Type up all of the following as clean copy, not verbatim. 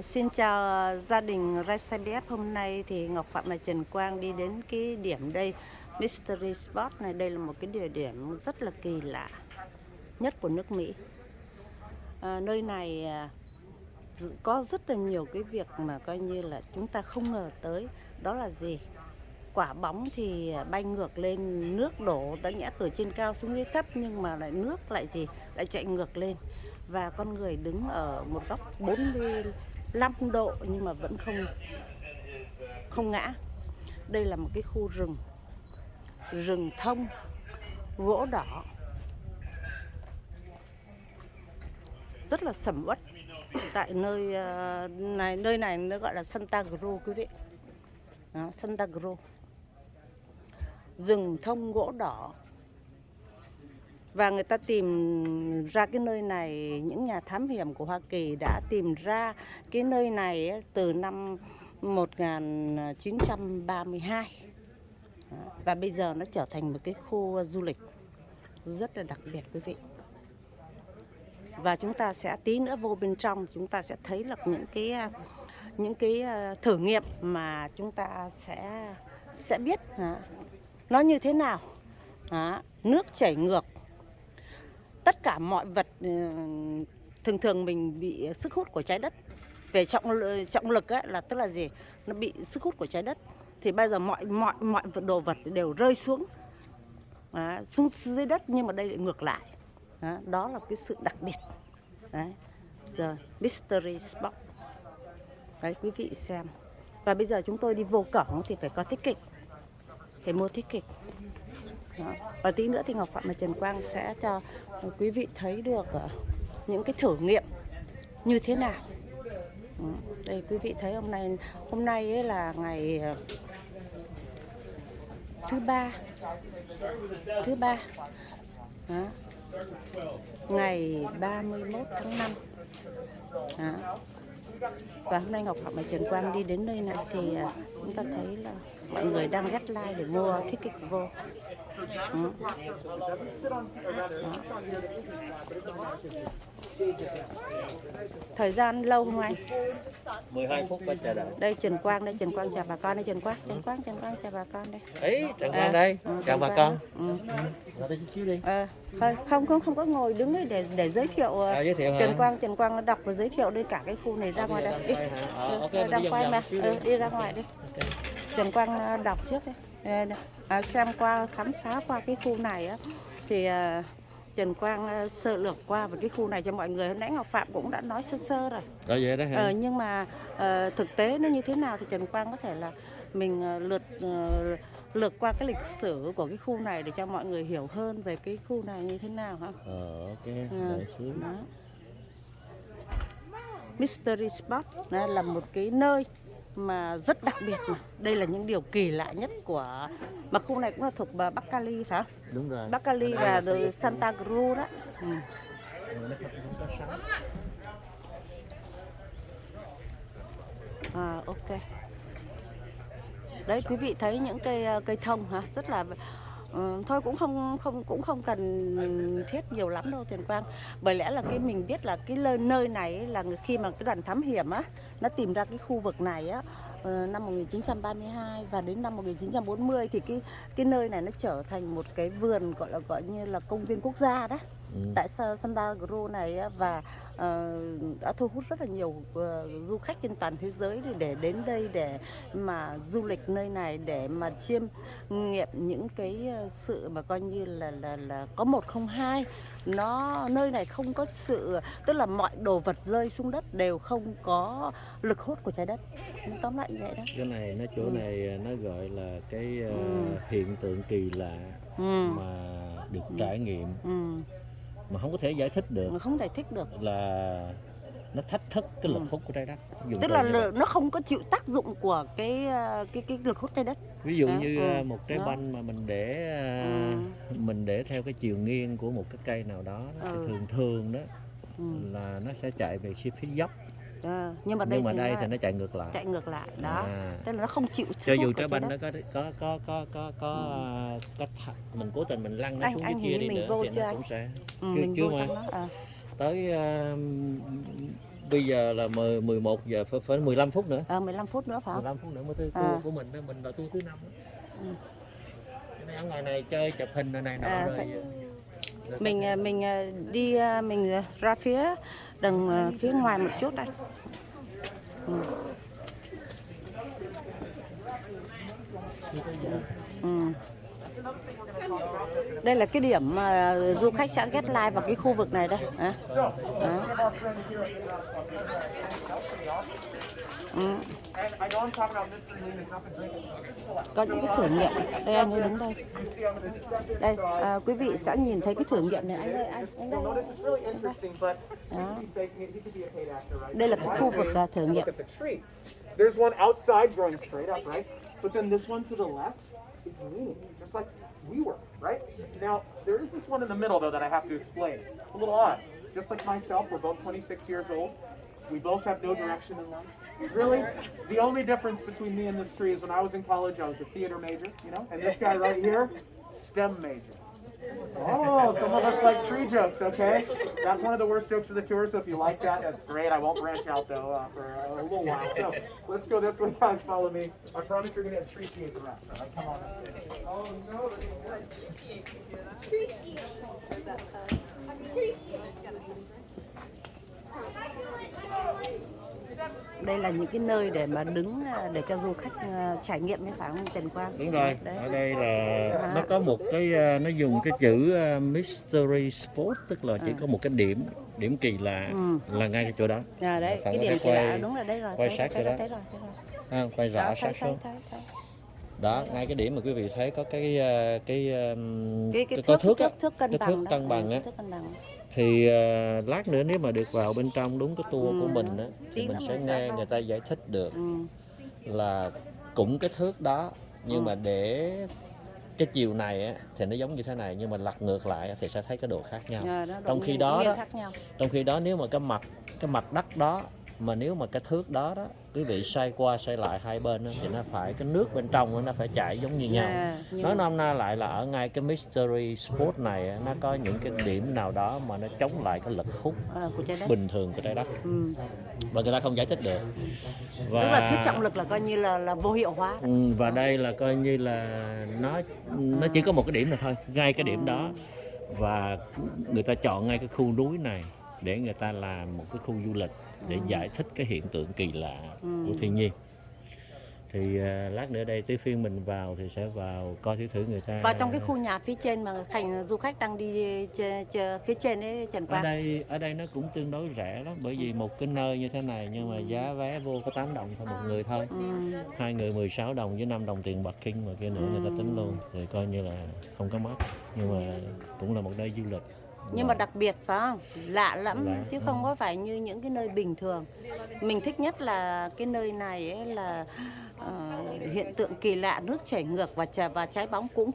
Xin chào gia đình Raisabet. Hôm nay thì Ngọc Phạm và Trần Quang đi đến cái điểm đây, Mystery Spot này. Đây là một cái địa điểm rất là kỳ lạ nhất của nước Mỹ. Nơi này có rất là nhiều cái việc mà coi như là chúng ta không ngờ tới. Đó là gì? Quả bóng thì bay ngược lên, nước đổ đã nhẽ từ trên cao xuống dưới thấp, nhưng mà lại nước lại gì? Lại chạy ngược lên. Và con người đứng ở một góc 45 độ nhưng mà vẫn không ngã. Đây là một cái khu rừng thông, gỗ đỏ, rất là sầm uất. Tại nơi này nó gọi là Santa Cruz quý vị. Đó, Santa Cruz, rừng thông gỗ đỏ. Và người ta tìm ra cái nơi này, những nhà thám hiểm của Hoa Kỳ đã tìm ra cái nơi này từ năm 1932. Và bây giờ nó trở thành một cái khu du lịch rất là đặc biệt quý vị. Và chúng ta sẽ tí nữa vô bên trong, chúng ta sẽ thấy là những cái thử nghiệm mà chúng ta sẽ biết nó như thế nào. Nước chảy ngược. Tất cả mọi vật thường mình bị sức hút của trái đất. Về trọng lực ấy, là tức là gì? Nó bị sức hút của trái đất. Thì bây giờ mọi đồ vật đều rơi xuống dưới đất, nhưng mà đây lại ngược lại. Đó là cái sự đặc biệt. Đấy. Rồi, Mystery Spot. Đấy, quý vị xem. Và bây giờ chúng tôi đi vô cổng thì phải có ticket, phải mua ticket. Đó. Và tí nữa thì Ngọc Phạm và Trần Quang sẽ cho quý vị thấy được những cái thử nghiệm như thế nào. Đây quý vị thấy hôm nay ấy là ngày thứ ba. Đó. Ngày 31 tháng 5. Đó. Và hôm nay Ngọc Phạm và Trần Quang đi đến nơi này thì chúng ta thấy là mọi người đang get line để mua ticket vô. Thời gian lâu không anh? 12 phút phải chờ đợi. Đây Trần Quang chào bà con đây, Trần Quang chào bà con đây. Ấy, Trần Quang đây, chào bà con. Ngồi đây chút xíu đi. Thôi, không có ngồi, đứng đây để giới thiệu. Giới thiệu Trần Quang nó đọc và giới thiệu đây cả cái khu này ra ngoài đây. Đi. Đang quay mà. Đi ra ngoài đi. Okay. Trần Quang đọc trước đây. Xem qua, khám phá qua cái khu này á thì Trần Quang sơ lược qua về cái khu này cho mọi người. Hồi nãy Ngọc Phạm cũng đã nói sơ rồi. Vậy đó hả? Nhưng mà thực tế nó như thế nào thì Trần Quang có thể là mình lược qua cái lịch sử của cái khu này để cho mọi người hiểu hơn về cái khu này như thế nào hả? Ok, đợi xíu. Mystery Spot là một cái nơi mà rất đặc biệt mà. Đây là những điều kỳ lạ nhất của mà khu này cũng là thuộc Bắc Cali phải không? Đúng rồi. Bắc Cali và Santa Cruz đó. Ok. Đấy quý vị thấy những cây thông hả? Rất là thôi cũng không cần thiết nhiều lắm đâu Trần Quang. Bởi lẽ là mình biết là cái nơi này là khi mà cái đoàn thám hiểm á nó tìm ra cái khu vực này á năm 1932 và đến năm 1940 thì cái nơi này nó trở thành một cái vườn gọi như là công viên quốc gia đó. Tại Santa Cruz này và đã thu hút rất là nhiều du khách trên toàn thế giới để đến đây để mà du lịch nơi này, để mà chiêm nghiệm những cái sự mà coi như là có 102. Nơi này không có sự, tức là mọi đồ vật rơi xuống đất đều không có lực hút của trái đất. Tóm lại vậy đó. Cái này chỗ này nó gọi là cái hiện tượng kỳ lạ mà được trải nghiệm. Mà không có thể giải thích được. Không thể thích được. Là nó thách thức cái lực hút của trái đất. Tức là nó không có chịu tác dụng của cái lực hút trái đất. Ví dụ như một trái banh mà mình để theo cái chiều nghiêng của một cái cây nào đó, thì thường đó là nó sẽ chạy về phía dốc. Nhưng mà đây thì nó chạy ngược lại. Đó. Tức là nó không chịu. Cho dù trái banh nó có mình cố tình mình lăn nó xuống dưới kia đi nữa thì nó cũng sẽ chưa mà tới bây giờ là 11 giờ, phải 15 phút nữa. 15 phút nữa phải không? 15 phút nữa mới tới tour của mình đó, mình là tour thứ 5 đó. Cho nên ở ngoài này chơi chụp hình này nọ rồi. Mình đi mình ra phía đằng phía ngoài một chút đây. Đây là cái điểm mà du khách sẽ get live vào cái khu vực này đây. Có những cái thử nghiệm. Đây anh ấy đứng đây. Đây quý vị sẽ nhìn thấy cái thử nghiệm này anh ơi, anh đây. Đó. Đây là cái khu vực thử nghiệm. There's one outside growing straight up, right? But then this one to the left is leaning, just like we were, right? Now, there is this one in the middle, though, that I have to explain. A little odd. Just like myself, we're both 26 years old. We both have no direction in life. Really, the only difference between me and this tree is when I was in college, I was a theater major, you know? And this guy right here, STEM major. Oh, some of us like tree jokes, okay? That's one of the worst jokes of the tour, so if you like that, that's great. I won't branch out, though, for a little while. So, let's go this way, guys. Follow me. I promise you're going to have tree seeds around. All right, come on. Oh, no. Đây là những cái nơi để mà đứng để cho du khách trải nghiệm mới phải không Trần Quang? Đúng rồi. Đấy. Ở đây là nó có một cái nó dùng cái chữ mystery spot, tức là chỉ có một cái điểm kỳ lạ là ngay cái chỗ đó. Đấy, cái điểm kỳ lạ đúng là đây rồi. Quay sát cái đó. Quay rõ sát xuống. Đó, ngay cái điểm mà quý vị thấy có cái thước cân bằng á. Thì lát nữa nếu mà được vào bên trong đúng cái tour của mình á, thì mình sẽ nghe người ta giải thích được là cũng cái thước đó, nhưng mà để cái chiều này á, thì nó giống như thế này, nhưng mà lật ngược lại thì sẽ thấy cái độ khác nhau. Trong khi đó nếu mà cái mặt đất đó, mà nếu mà cái thước đó quý vị xoay qua xoay lại hai bên đó, thì nó phải cái nước bên trong nó phải chảy giống như nhau. Nói nôm na lại là ở ngay cái mystery spot này nó có những cái điểm nào đó mà nó chống lại cái lực hút bình thường của trái đất, và người ta không giải thích được. Và tức là thuyết trọng lực là coi như là vô hiệu hóa. Và đây là coi như là nó chỉ có một cái điểm này thôi, ngay cái điểm đó, và người ta chọn ngay cái khu núi này để người ta làm một cái khu du lịch để giải thích cái hiện tượng kỳ lạ của thiên nhiên. Thì lát nữa đây tới phiên mình vào thì sẽ vào coi thử người ta vào trong cái khu nhà phía trên mà du khách đang đi phía trên đấy Trần Quang. Ở đây nó cũng tương đối rẻ lắm, bởi vì một cái nơi như thế này nhưng mà giá vé vô có 8 đồng thôi một người thôi. Hai người 16 đồng với 5 đồng tiền bạc kinh mà kia nữa người ta tính luôn, rồi coi như là không có mắc, nhưng mà cũng là một nơi du lịch. Nhưng mà đặc biệt phải không? Lạ lắm chứ không có phải như những cái nơi bình thường. Mình thích nhất là cái nơi này ấy là hiện tượng kỳ lạ, nước chảy ngược và trái bóng cũng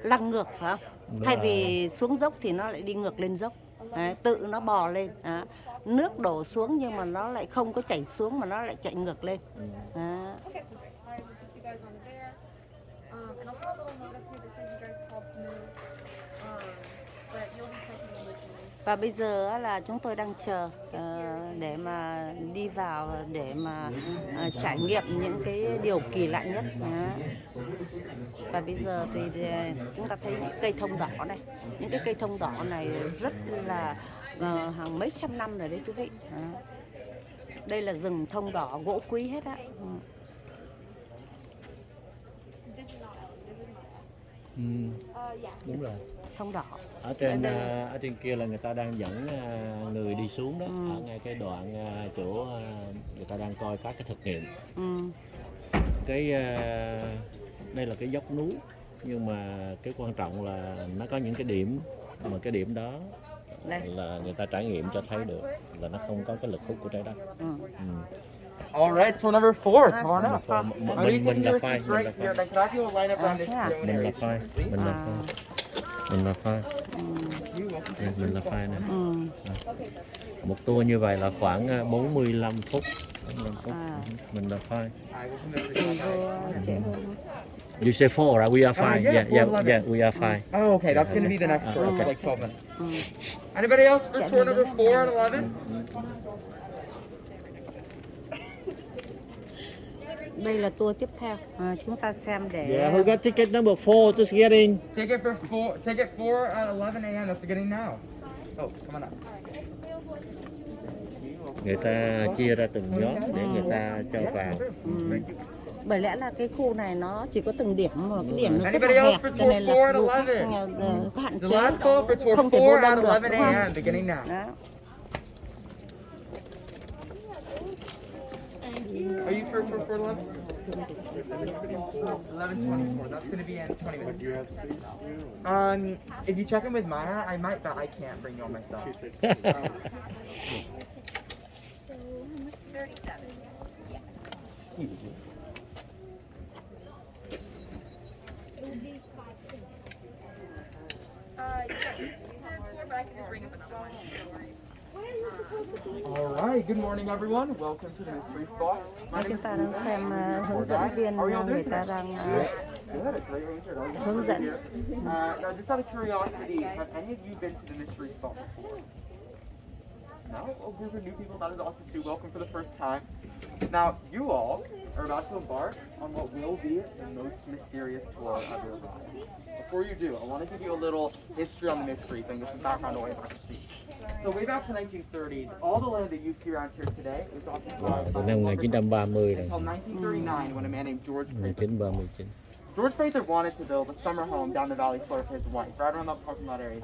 lăn ngược phải không? Thay vì xuống dốc thì nó lại đi ngược lên dốc. Đấy, tự nó bò lên. Nước đổ xuống nhưng mà nó lại không có chảy xuống mà nó lại chạy ngược lên. Và bây giờ là chúng tôi đang chờ để mà đi vào để mà trải nghiệm những cái điều kỳ lạ nhất. Và bây giờ thì chúng ta thấy những cây thông đỏ này, những cái cây thông đỏ này rất là hàng mấy trăm năm rồi đấy quý vị. Đây là rừng thông đỏ gỗ quý hết á. Đúng rồi. Thông đỏ. Ở trên kia là người ta đang dẫn người đi xuống đó, ở ngay cái đoạn chỗ người ta đang coi các cái thực nghiệm. Đây là cái dốc núi, nhưng mà cái quan trọng là nó có những cái điểm, mà cái điểm đó là người ta trải nghiệm cho thấy được là nó không có cái lực hút của trái đất. Alright, so number 4. Come on up. Mình là phai. Right here. Then can I do a line up around this zone Mình là area? phai. Mình là phai này. Một tour như vậy là khoảng 45 phút. Mình là phai. You say 4, right? We are fine. yeah, 4:11. Yeah, we are fine. Oh, okay, that's gonna be the next tour, for like 12 minutes. Anybody else for tour number 4 at 11? Đây là tour tiếp theo. Chúng ta xem để Yeah, who got ticket number 4? Just get in. Ticket 4 at 11 a.m. That's beginning now. Oh, come on up. Người ta chia ra từng nhóm để người ta cho vào. Bởi lẽ là cái khu này nó chỉ có từng điểm, mà cái điểm nó rất Anybody là else hẹp, for cho nên tour 4 là at du khách 11? có hạn The chế, last call for tour không thể 4 vô at đông được, 11 đúng không? a.m. beginning now. Đó. Are you for 11? 11:24. That's going to be in 20 minutes. Do you have space? If you check in with Maya, I might, but I can't bring you on myself. 37. Yeah, you said 4, but I can just ring up another one. No worries. All right. Good morning, everyone. Welcome to the mystery spot. My name Chúng is ta đang xem hướng dẫn viên, người ta đang Good. Great answer. hướng dẫn. Now, just out of curiosity, have any of you been to the mystery spot before? No? Well, group of new people, that is awesome too. Welcome for the first time. Now, you all are about to embark on what will be the most mysterious tour of your lives. Before you do, I want to give you a little history on the mysteries and get some background away back to sea. So way back in the 1930s, all the land that you see around here today was occupied Từ by năm lumber companies 1930 rồi. until 1939 when a man named George Prather 1939. George Prather wanted to build a summer home down the valley for his wife, right around that parking lot area.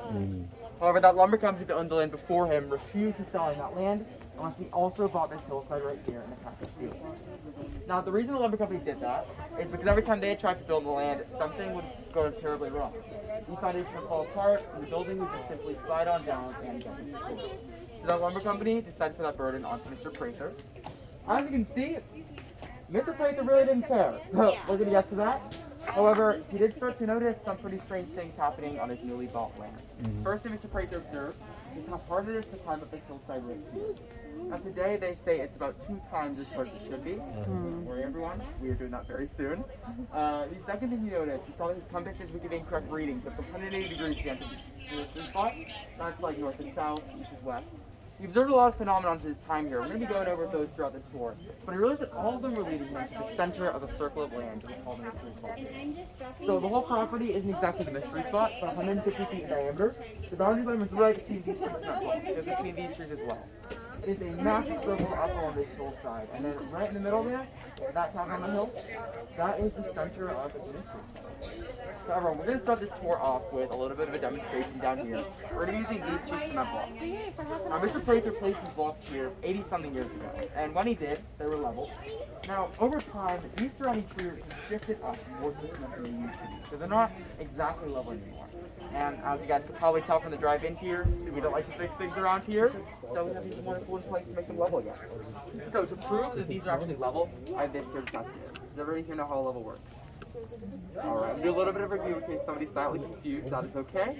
However, that lumber company that owned the land before him refused to sell him that land unless he also bought this hillside right here in the Cactus Field. Now, the reason the lumber company did that is because every time they tried to build the land, something would go terribly wrong. The foundation would fall apart, and the building would just simply slide on down and get destroyed. So that lumber company decided to put that burden onto Mr. Prather. As you can see, Mr. Prather really didn't care. We're going to get to that. However, he did start to notice some pretty strange things happening on his newly bought land. First thing Mr. Prather observed is how hard it is to climb up this hillside right here. Now today they say it's about 2 times as hard as it should be. Don't worry everyone, we are doing that very soon. The second thing he noticed, he saw that his compasses were giving correct readings of 180 degrees to the spot. That's like north and south, east and west. He observed a lot of phenomena in his time here. We're going to be going over those throughout the tour. But he realized that all of them were leading him to the center of a circle of land we call the mystery spot. So the whole property isn't exactly the mystery spot, but 150 feet in diameter. The boundary line was right between these two cement blocks, so between these trees as well. It is a massive circle up on this hillside, and then right in the middle there, that top on the hill, that is the center of the mystery spot. So everyone, we're going to start this tour off with a little bit of a demonstration down here. We're going to be using these 2 cement blocks. Now, Mr. Prather placed these blocks here 80-something years ago, and when he did, they were level. Now, over time, these surrounding trees have shifted up towards the cement than they used to be, so they're not exactly level anymore. And as you guys could probably tell from the drive in here, we don't like to fix things around here, so we have these wonderful in place to make them level again. So to prove that these are actually level, I have this here to test it. Does everybody here know how a level works? Alright, we'll do a little bit of review in case somebody's slightly confused, that is okay.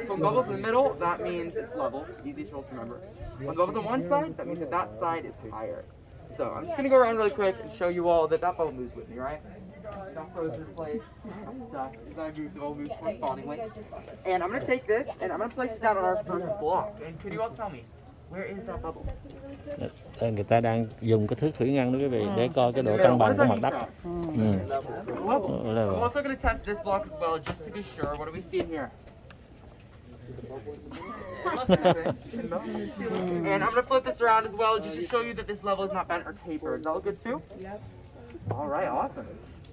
So when bubbles in the middle, that means it's level, easy to remember. When bubbles on one side, that means that that side is higher. So I'm just going to go around really quick and show you all that that bubble moves with me, right? That frozen in place, stuff, as I move, the bubble moves correspondingly. And I'm going to take this, and I'm going to place it down on our first block. And could you all tell me, where is that bubble? Người ta đang dùng cái thước thủy ngân đó quý vị để coi cái độ cân bằng của mặt đất. I'm also going to test this block as well, just to be sure. What do we see in here? And I'm going to flip this around as well, just to show you that this level is not bent or tapered. Does that look good too? Yep. All right, awesome.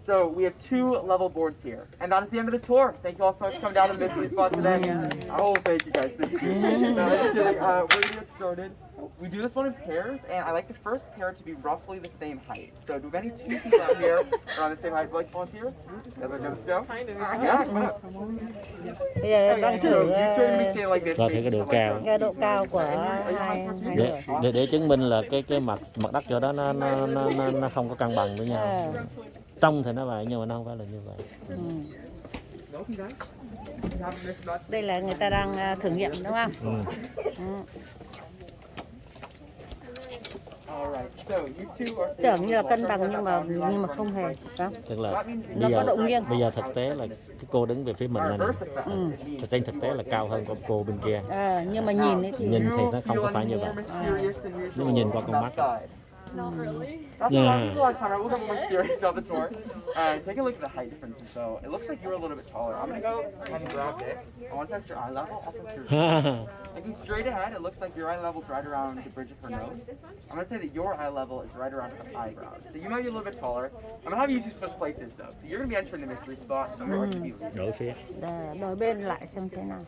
So we have 2 level boards here, and that is the end of the tour. Thank you all so much for coming down to the mystery spot today. Oh, thank you guys. Thank you. No, just kidding. We're gonna get started. We do this one in pairs, and I like the first pair to be roughly the same height. So do we have any 2 people out here around the same height? Would you like to volunteer? Yes, okay, let's go. Yeah, come on up. Bây giờ đang thử You two are gonna be standing like this. Coi thử cái độ cao. cái độ cao của hai người. Để chứng minh là cái mặt đất chỗ đó nó không có cân bằng với nhau. Trong thì nó vậy nhưng mà nó không phải là như vậy. Đây là người ta đang thử nghiệm đúng không? Alright, so you two are Tưởng như là cân bằng nhưng mà không hề. Đó. Tức là Nó có độ nghiêng. bây giờ thực tế là cái cô đứng về phía mình này, trên thực tế là cao hơn con cô bên kia. Nhưng mà nhìn ấy thì Nhìn thì nó không có phải như vậy. Nhưng mà nhìn qua con mắt. Not really. That's yeah. A lot of time. We'll get more serious about the tour. Take a look at the height differences, though. It looks like you're a little bit taller. I'm gonna go ahead and grab this. I want to test your eye level. I'll test your. Looking straight ahead, it looks like your eye level's right around the bridge of her nose. I'm gonna say that your eye level is right around her eyebrows. So you might be a little bit taller. I'm gonna have you two switch places, though. So you're gonna be entering the mystery spot. I'm gonna be leaving. Đổi phía. đổi bên lại xem thế nào.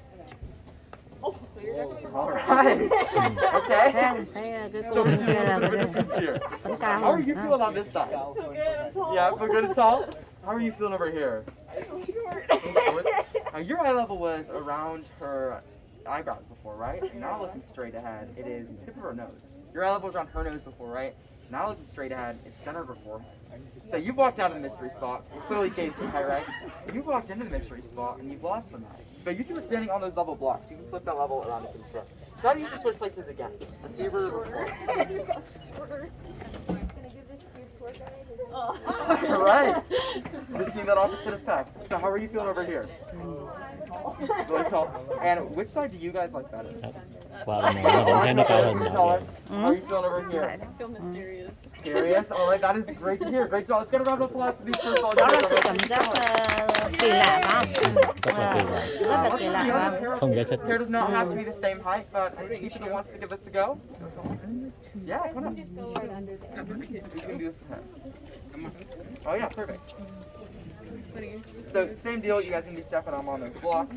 Alright. Okay. Thấy cái cô bên kia là cái tấn cao How are hơn. you feeling on this side? Yeah, feel good and tall? How are you feeling over here? Your eye level was around her eyebrows before, right? Now looking straight ahead, it is tip of her nose. Your eye level was around her nose before, right? Now looking straight ahead, it's center of her forehead. So you've walked out of the mystery spot, you clearly gained some height, right? You've walked into the mystery spot and you've lost some height. But you two are standing on those level blocks. You can flip that level around if you prefer. Now you should switch places again. Let's see where Alright. We've seen that opposite effect. So how are you feeling over here? Really tall. And which side do you guys like better? Qua bên này nó vẫn thấy nó cao hơn How nào. are you feeling over here? I feel mysterious. Mysterious? Alright, that is great to hear. Great job. Let's get a round of applause for these first Đó là sự cảm giác kỳ lạ phải không? Rất là kỳ lạ. Rất là kỳ lạ phải không? Không giải thích. Hair does not have to be the same height, but each of them wants to give this a go. Yeah, come on. You can do this with him. Come on. Oh yeah, perfect. So same deal, you guys can be stepping on those blocks.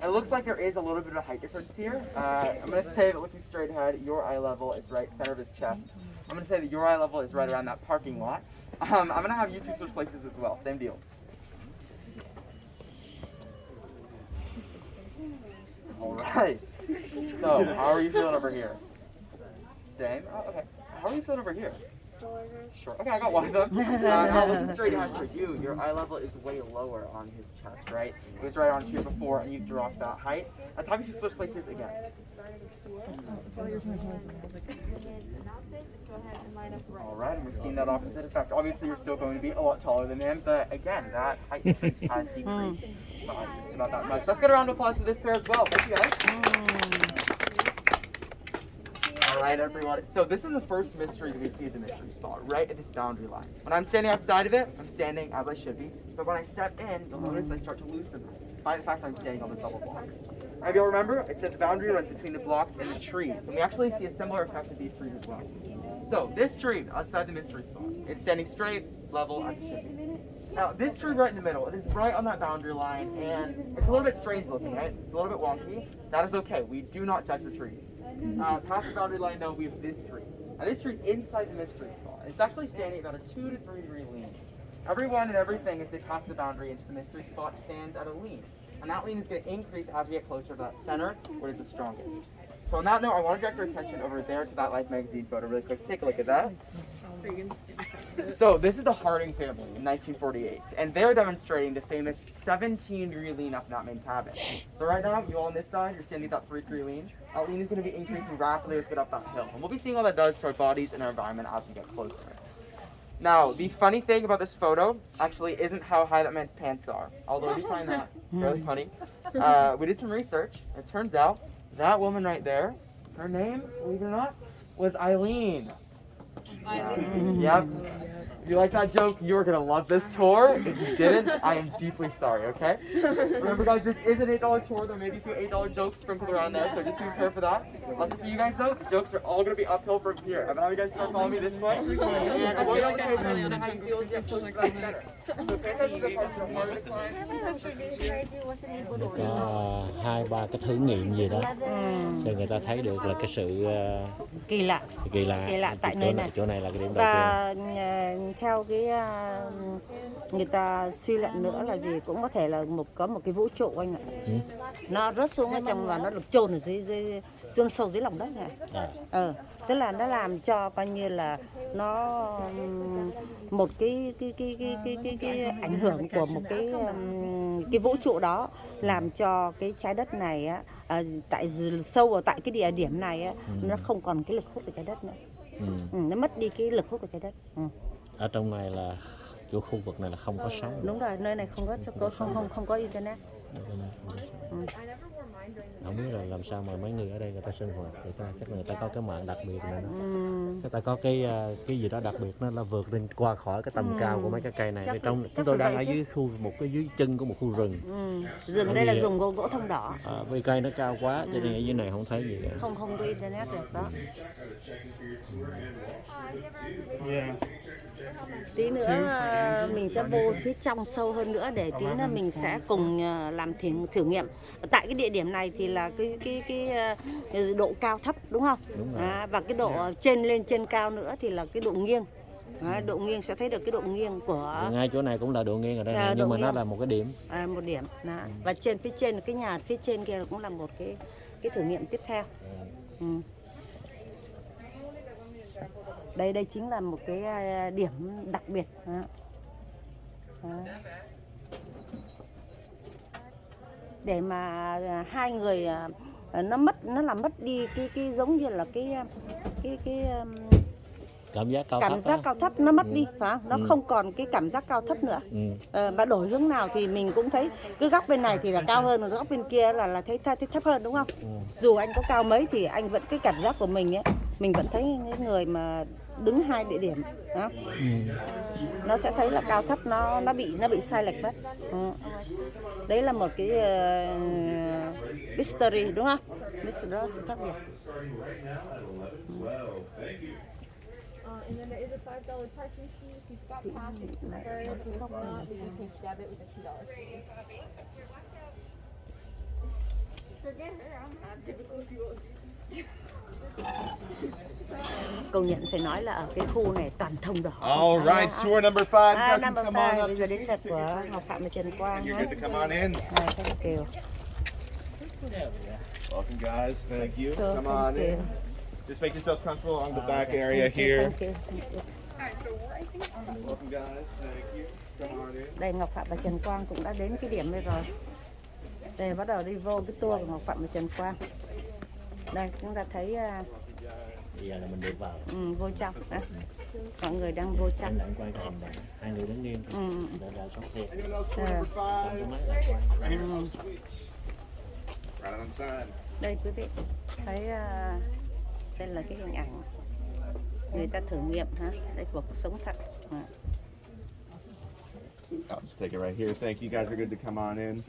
It looks like there is a little bit of a height difference here. I'm going to say that looking straight ahead, your eye level is right center of his chest. I'm going to say that your eye level is right around that parking lot. I'm going to have you two switch places as well, same deal. Alright, so how are you feeling over here? Same? Oh, okay. How are you feeling over here? Sure. Okay, I got one of them. Now looking straight ahead for you, your eye level is way lower on his chest, right? It was right on here before, and you dropped that height. Let's have you two switch places again. Alright, and we're seeing that opposite effect. Obviously, you're still going to be a lot taller than him, but again, that height difference has decreased by just about that much. Let's get a round of applause for this pair as well. Thank you, guys. Alright, everyone. So this is the first mystery that we see at the mystery spot, right at this boundary line. When I'm standing outside of it, I'm standing as I should be. But when I step in, you'll notice I start to lose some height, despite the fact that I'm standing on the double blocks. If you'll remember, I said the boundary runs between the blocks and the trees, and we actually see a similar effect with these trees as well. So this tree outside the mystery spot, it's standing straight, level as it should be. Now this tree right in the middle, it is right on that boundary line, and it's a little bit strange looking, right? It's a little bit wonky. That is okay. We do not touch the trees. Past the boundary line, though, we have this tree. Now this tree is inside the mystery spot. It's actually standing about a 2 to 3 degree lean. Everyone and everything as they pass the boundary into the mystery spot stands at a lean. And that lean is going to increase as we get closer to that center, where it is the strongest. So on that note, I want to direct your attention over there to that Life magazine photo really quick. Take a look at that. So this is the Harding family in 1948, and they're demonstrating the famous 17-degree lean up in that main cabin. So right now, you all on this side, you're standing at that 3-degree lean. That lean is going to be increasing rapidly as we get up that hill. And we'll be seeing how that does to our bodies and our environment as we get closer. Now, the funny thing about this photo actually isn't how high that man's pants are, although I do find that really funny. We did some research. It turns out that woman right there, her name, believe it or not, was Eileen. Yep. If you like that joke, you're going to love this tour. If you didn't, I am deeply sorry, okay? Remember, guys, this is an $8 tour. There may be a few $8 jokes sprinkled around there, so just be prepared for that. Lucky for you guys, though, the jokes are all going to be uphill from here. I'm going to have you guys start following me this way. And I want you to pay attention to how you feel as you get closer to the center. So pay attention to the parts that are harder to climb. Có 2-3 cái thử nghiệm gì đó thì người ta thấy được là cái sự kỳ lạ kỳ lạ tại nơi này. chỗ này là cái điểm đầu tiên. Và theo cái người ta suy luận nữa là gì, cũng có thể là có một cái vũ trụ anh ạ. Nó rớt xuống ở trong và nó được chôn ở dưới xương sâu dưới lòng đất này. Tức là nó làm cho coi như là nó một cái ảnh hưởng của một cái vũ trụ đó, làm cho cái trái đất này á, tại sâu ở tại cái địa điểm này á, nó không còn cái lực hút của trái đất nữa. Nó mất đi cái lực hút của trái đất. Ở trong này là chỗ khu vực này là không có sóng. Đúng rồi, nơi này không có internet. Không biết là làm sao mà mấy người ở đây người ta sinh hoạt, chắc là người ta có cái mạng đặc biệt này, người ta có cái gì đó đặc biệt, nó là vượt lên qua khỏi cái tầm cao của mấy cái cây này. Trong chúng tôi đang ở dưới dưới chân của một khu rừng. Rừng đây là rừng gỗ thông đỏ. Vì cây nó cao quá cho nên ở dưới này không thấy gì cả. Không có internet được đó. Tí nữa mình sẽ vô phía trong sâu hơn nữa để tí nữa mình sẽ cùng làm thử nghiệm. Tại cái địa điểm này thì là cái độ cao thấp đúng không? Đúng rồi. Và cái độ trên cao nữa thì là cái độ nghiêng. Độ nghiêng sẽ thấy được cái độ nghiêng của ngay chỗ này cũng là độ nghiêng ở đây này, nhưng mà nó là một cái điểm. Một điểm. Và phía trên cái nhà phía trên kia cũng là một cái thử nghiệm tiếp theo. Đây chính là một cái điểm đặc biệt. Để mà hai người nó làm mất đi cái giống như là cái cảm giác cao thấp nó mất đi, phải không? Nó không còn cái cảm giác cao thấp nữa. Mà đổi hướng nào thì mình cũng thấy cái góc bên này thì là cao hơn, góc bên kia là thấy thấp hơn đúng không? Dù anh có cao mấy thì anh vẫn cái cảm giác của mình ấy, mình vẫn thấy những người mà đứng hai địa điểm đó. Nó sẽ thấy là cao thấp nó bị sai lệch mất. Đấy là một cái mystery đúng không? Mystery đó sự khác biệt. And then there is a $5 parking fee if you stop past it first. If not, then you can stab it with a $2 fee. Forget her, I'm not difficulty. Công nhận phải nói là ở cái khu này toàn thông đỏ. All right, tour number 5. You guys can Number come on 5. up. Bây giờ đến lượt của Ngọc Phạm và Trần Quang. You're good to come on in. Thank you. Welcome, guys. Thank you. So, Come on thank in. you. Just make yourself comfortable on the back area here. Thank you. Welcome, guys. Thank you. Come on in. Đây Ngọc Phạm và Trần Quang cũng đã đến cái điểm đây rồi. Đây bắt đầu đi vô cái tour của Ngọc Phạm và Trần Quang. Đây chúng ta thấy bây giờ là mình đi vào. Vô trong. Mọi người đang vô trong. Đang quay cái hình này. Hai người đứng yên. Để lại sót thiệt. Anyone else tour number 5? Right here, no suites. Right on side. Đây quý vị thấy đây là cái hình ảnh người ta thử nghiệm đây cuộc sống thật. I'll just take it right here. Thank you. Guys are good to come on in.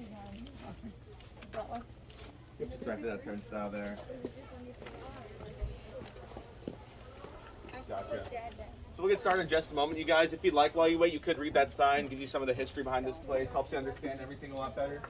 Yep, it's right to that turnstile there. Gotcha. So we'll get started in just a moment, you guys. If you'd like, while you wait, you could read that sign. Gives you some of the history behind this place. Helps you understand everything a lot better.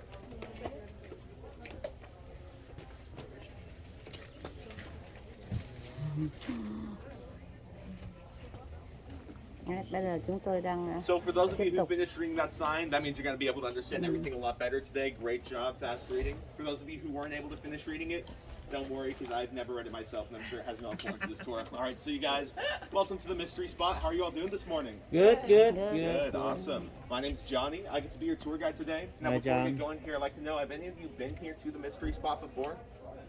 Bây giờ chúng tôi đang So for those of you who finished reading that sign, that means you're going to be able to understand everything a lot better today. Great job, fast reading. For those of you who weren't able to finish reading it, don't worry, because I've never read it myself, and I'm sure it has no influence to this tour. All right, so you guys, welcome to the mystery spot. How are you all doing this morning? Good. Good, awesome. My name's Johnny. I get to be your tour guide today. Now, Hi, before we John. get going here, I'd like to know, have any of you been here to the mystery spot before?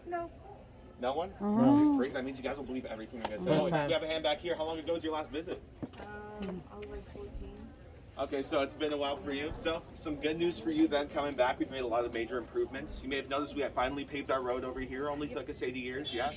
No. No one? No. Great, that means you guys will believe everything I'm going to say. First Oh, time. you have a hand back here. How long ago was your last visit? I was like 14. Okay, so it's been a while for you. So, some good news for you then coming back. We've made a lot of major improvements. You may have noticed we have finally paved our road over here. Only took us 80 years, yeah?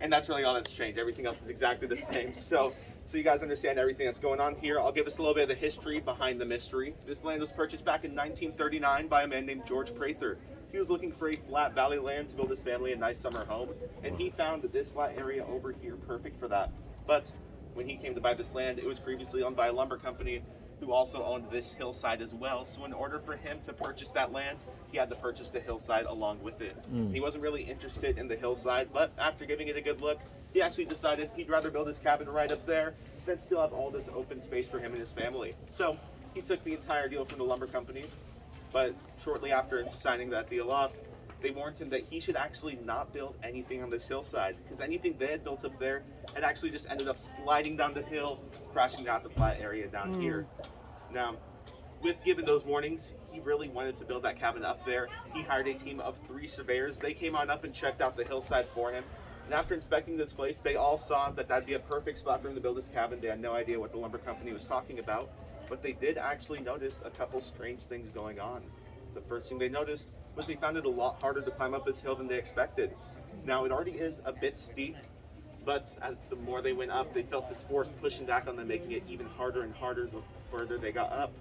And that's really all that's changed. Everything else is exactly the same. So you guys understand everything that's going on here. I'll give us a little bit of the history behind the mystery. This land was purchased back in 1939 by a man named George Prather. He was looking for a flat valley land to build his family a nice summer home, and he found this flat area over here perfect for that. But when he came to buy this land, it was previously owned by a lumber company, who also owned this hillside as well. So in order for him to purchase that land, he had to purchase the hillside along with it. He wasn't really interested in the hillside, but after giving it a good look, he actually decided he'd rather build his cabin right up there than still have all this open space for him and his family. So he took the entire deal from the lumber company, but shortly after signing that deal off, they warned him that he should actually not build anything on this hillside, because anything they had built up there had actually just ended up sliding down the hill, crashing down the flat area down here. Now, with given those warnings, he really wanted to build that cabin up there. He hired a team of 3 surveyors. They came on up and checked out the hillside for him. And after inspecting this place, they all saw that that'd be a perfect spot for him to build his cabin. They had no idea what the lumber company was talking about, but they did actually notice a couple strange things going on. The first thing they noticed was they found it a lot harder to climb up this hill than they expected. Now, it already is a bit steep, but as the more they went up, they felt this force pushing back on them, making it even harder and harder the further they got up.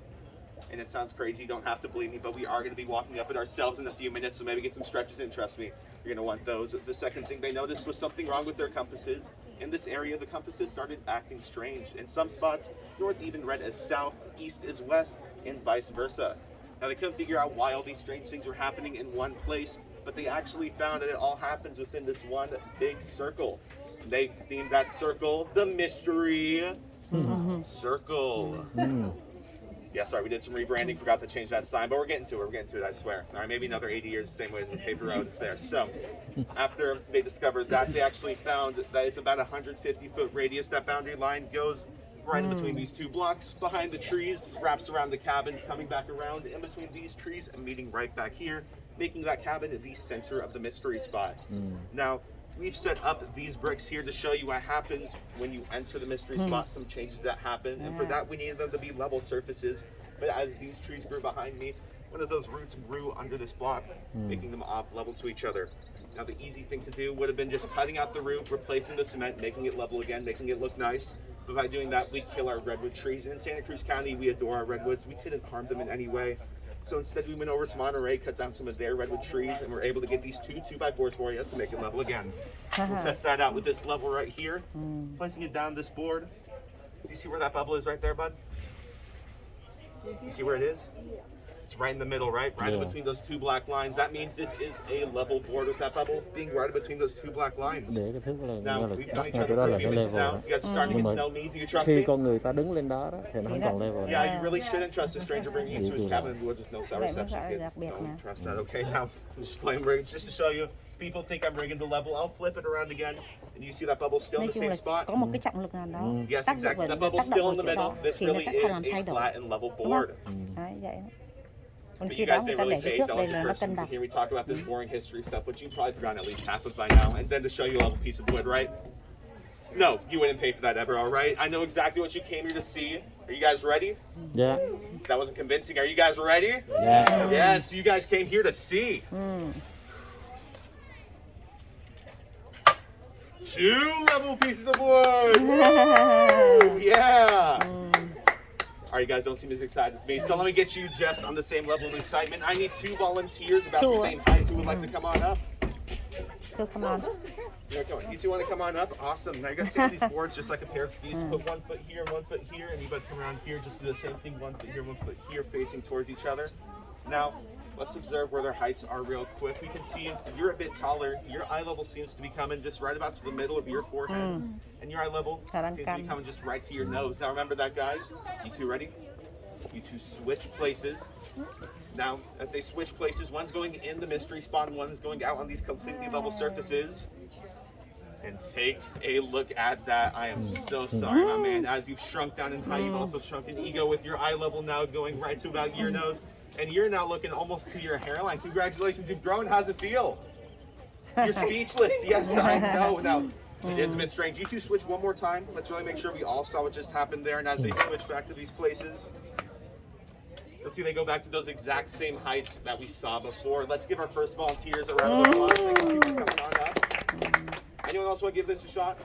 And it sounds crazy, you don't have to believe me, but we are going to be walking up it ourselves in a few minutes, so maybe get some stretches in. Trust me, you're going to want those. The second thing they noticed was something wrong with their compasses. In this area, the compasses started acting strange. In some spots, north even read as south, east as west, and vice versa. Now, they couldn't figure out why all these strange things were happening in one place, but they actually found that it all happens within this one big circle. They deemed that circle the mystery circle. Yeah, sorry, we did some rebranding, forgot to change that sign, but we're getting to it, I swear. All right, maybe another 80 years, the same way as the paper road there. So, after they discovered that, they actually found that it's about a 150-foot radius. That boundary line goes right in between these 2 blocks, behind the trees, wraps around the cabin, coming back around in between these trees, and meeting right back here, making that cabin the center of the mystery spot. Now, we've set up these bricks here to show you what happens when you enter the mystery spot, some changes that happen, and for that we needed them to be level surfaces. But as these trees grew behind me, one of those roots grew under this block, making them off level to each other. Now, the easy thing to do would have been just cutting out the root, replacing the cement, making it level again, making it look nice. But by doing that, we'd kill our redwood trees. And in Santa Cruz County, we adore our redwoods. We couldn't harm them in any way. So instead, we went over to Monterey, cut down some of their redwood trees, and we're able to get these 2 2x4s for you to make it level again. We'll test that out with this level right here, placing it down this board. Do you see where that bubble is right there, bud? You see where it is? It's right in the middle, right? Right in between those 2 black lines. That means this is a level board with that bubble being right in between those 2 black lines. Now, we've known each other for a few minutes now. You guys are starting to get to know me. Do you trust Khi me? con người ta đứng lên đó thì nó không còn level. Yeah, you really shouldn't trust a stranger bringing you to his cabin in the woods with no cell reception. Don't trust that, okay? Now, I'm just playing rigged just to show you. People think I'm rigging the level. I'll flip it around again. And you see that bubble still in Nói the chung same là spot? có một cái trọng lực nào đó Yes, tác dụng exactly. vào That bubble's tác still động in the vào chỗ middle. đó This thì nó really sẽ is làm thay a đổi. flat and level Đúng board. không? Đấy, vậy. Còn But khi you đó guys người didn't ta really để cái pay trước đây dollars là a nó person cân to bằng. hear me talk about this boring history stuff, which you've probably forgotten at least half of by now. And then to show you a level piece of wood, right? No, you wouldn't pay for that ever, all right? I know exactly what you came here to see. Are you guys ready? Dạ. That wasn't convincing. Are you guys ready? Dạ. Yes, you guys came here to see. 2 level pieces of wood. Woo! Yeah. All right, you guys don't seem as excited as me, so let me get you just on the same level of excitement. I need 2 volunteers about the same height who would like to come on up. So come on. Yeah, come on. You 2 want to come on up? Awesome. Now you guys take these boards just like a pair of skis. Put 1 foot here, 1 foot here, and you both come around here. Just do the same thing. 1 foot here, 1 foot here, facing towards each other. Now, let's observe where their heights are real quick. We can see you're a bit taller. Your eye level seems to be coming just right about to the middle of your forehead. And your eye level seems to be coming just right to your nose. Now remember that, guys. You 2 ready? You 2 switch places. Now, as they switch places, one's going in the mystery spot and one's going out on these completely level surfaces. And take a look at that. I am so sorry, my man. As you've shrunk down in height, you've also shrunk in ego with your eye level now going right to about your nose. And you're now looking almost to your hairline. Congratulations, you've grown. How's it feel? You're speechless. Yes, I know. Now, it is a bit strange. You 2 switch one more time. Let's really make sure we all saw what just happened there. And as they switch back to these places, you'll see they go back to those exact same heights that we saw before. Let's give our first volunteers a round of applause. Thank you for coming on up. Anyone else want to give this a shot?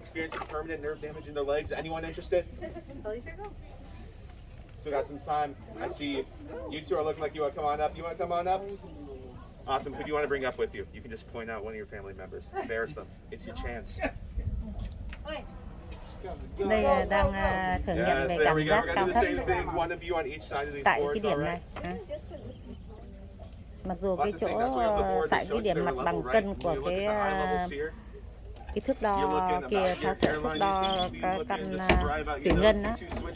Experiencing permanent nerve damage in their legs. Anyone interested? So got some time. I see you 2 are looking like you want to come on up. You want to come on up? Awesome. Who do you want to bring up with you? You can just point out one of your family members. Embarrass them. It's your chance. Đây là đang thử nghiệm Yes, về there cảm we go. giác We're cao gonna do thấp the same thing. One of you on each side of these tại cái boards. điểm All này. right. Mặc dù cái chỗ tại cái điểm mặt bằng cân của cái thước đo kia theo thước đo căn thủy ngân á,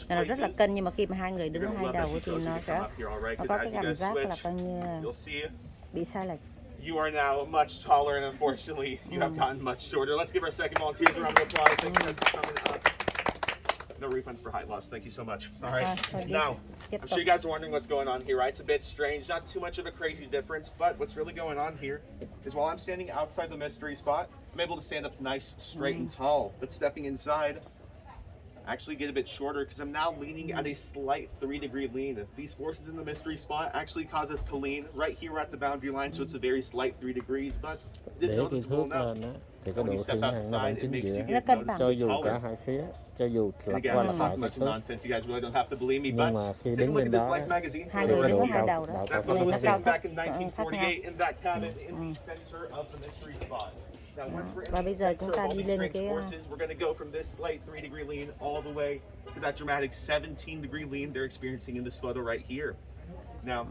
nó rất là cân, nhưng mà khi mà hai người đứng hai đầu thì nó có cái cảm giác là coi như bị sai lệch. You are now much taller, and unfortunately, you have gotten much shorter. Let's give our second volunteers a round of applause. Thank you guys for coming up. No refunds for height loss. Thank you so much. All right. Now, I'm sure you guys are wondering what's going on here, right? It's a bit strange. Not too much of a crazy difference, but what's really going on here is while I'm standing outside the mystery spot, I'm able to stand up nice, straight, and tall. But stepping inside, I actually get a bit shorter because I'm now leaning at a slight 3-degree lean. These forces in the mystery spot actually cause us to lean. Right here we're at the boundary line, so it's a very slight 3 degrees, but it's Để cái noticeable thước enough. lên á thì cái When độ you step thiên hàng nó vẫn outside, it chính makes giữa. you get cân bằng. Cho noticeably dù cả taller. hai phía, cho dù And lặp again, qua I'm lặp not lại talking cái much thước, nonsense. You guys really don't have to believe me, nhưng but mà khi take a đứng look lên at this đó Life magazine Hai photo người right đứng ở here. hai đầu đó, That cho photo nên was nó cao taken thấp back in khác nhau. 1948 in that cabin in the center of the mystery spot. Now, once we're in Và the bây giờ center chúng of ta all đi these lên strange cái forces, we're going to go from this slight 3-degree lean all the way to that dramatic 17-degree lean they're experiencing in this photo right here. Now,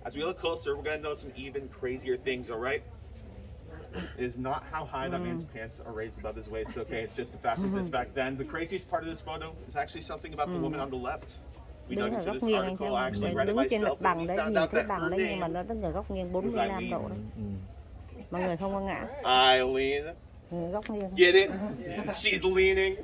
as we look closer, we're going to notice some even crazier things, all right? It is not how high that man's pants are raised above his waist, okay? It's just the fashion sense back then. The craziest part of this photo is actually something about the woman on the left. We Đứng dug ở into góc this nghiêng anh article, I xem, actually read it đứng trên mặt myself, and bằng we đấy, found nhìn out thấy that bằng her đấy nhưng mà name nó đứng ở góc nghiêng was 45 độ đấy, Eileen. mọi người không có ngã. Eileen. Góc nghiêng. Get it? She's leaning.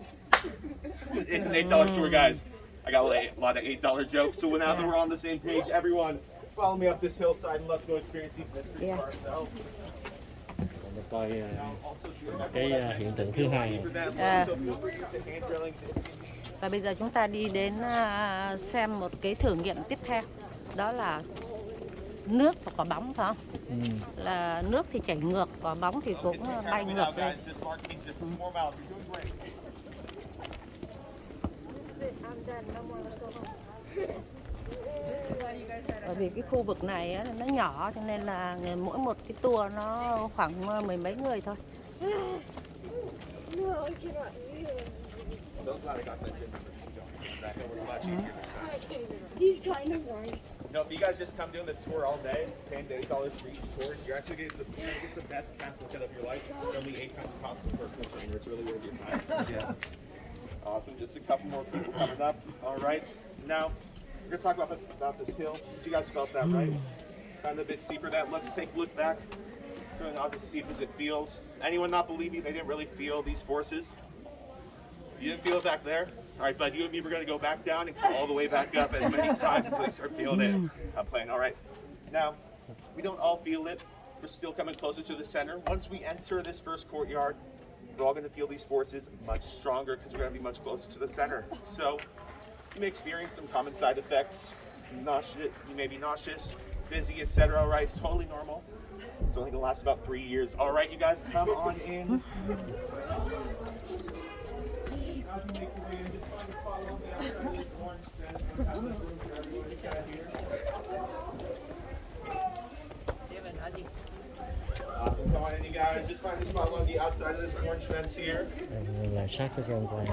It's an $8 tour, guys. I got a lot of $8 jokes, so now that we're on the same page, everyone, follow me up this hillside and let's go experience these mysteries for ourselves. để coi cái hiện tượng thứ hai. Và bây giờ chúng ta đi đến xem một cái thử nghiệm tiếp theo, đó là nước và quả bóng, phải không? Là nước thì chảy ngược, quả bóng thì cũng bay ngược lên. Bởi vì cái khu vực này á, nó nhỏ cho nên là mỗi một cái tour nó khoảng mười mấy người thôi. He's kind of right. No, if you guys just come doing this tour all day, paying $8 for each tour, you're actually getting the best Catholic cut of your life. For only 8 times the cost of a personal trainer. It's really worth your time. Yeah. Awesome. Just a couple more people coming up. All right. Now, we're going to talk about this hill. So you guys felt that, right? Kind of a bit steeper that looks. Take a look back. Not as steep as it feels. Anyone not believe me? They didn't really feel these forces. You didn't feel it back there? All right, bud, you and me, we're going to go back down and come all the way back up as many times until you start feeling it. I'm playing, all right. Now, we don't all feel it. We're still coming closer to the center. Once we enter this first courtyard, we're all going to feel these forces much stronger because we're going to be much closer to the center. So, you may experience some common side effects. You may be nauseous, dizzy, etc. All right, it's totally normal. It's only going to last about 3 years. All right, you guys, come on in. As you make your way in, just follow me outside this orange fence. We have this room for everyone to stand here. Awesome, come on in, you guys. Just find a spot along the outside of this orange fence here. Là sát cái con quay.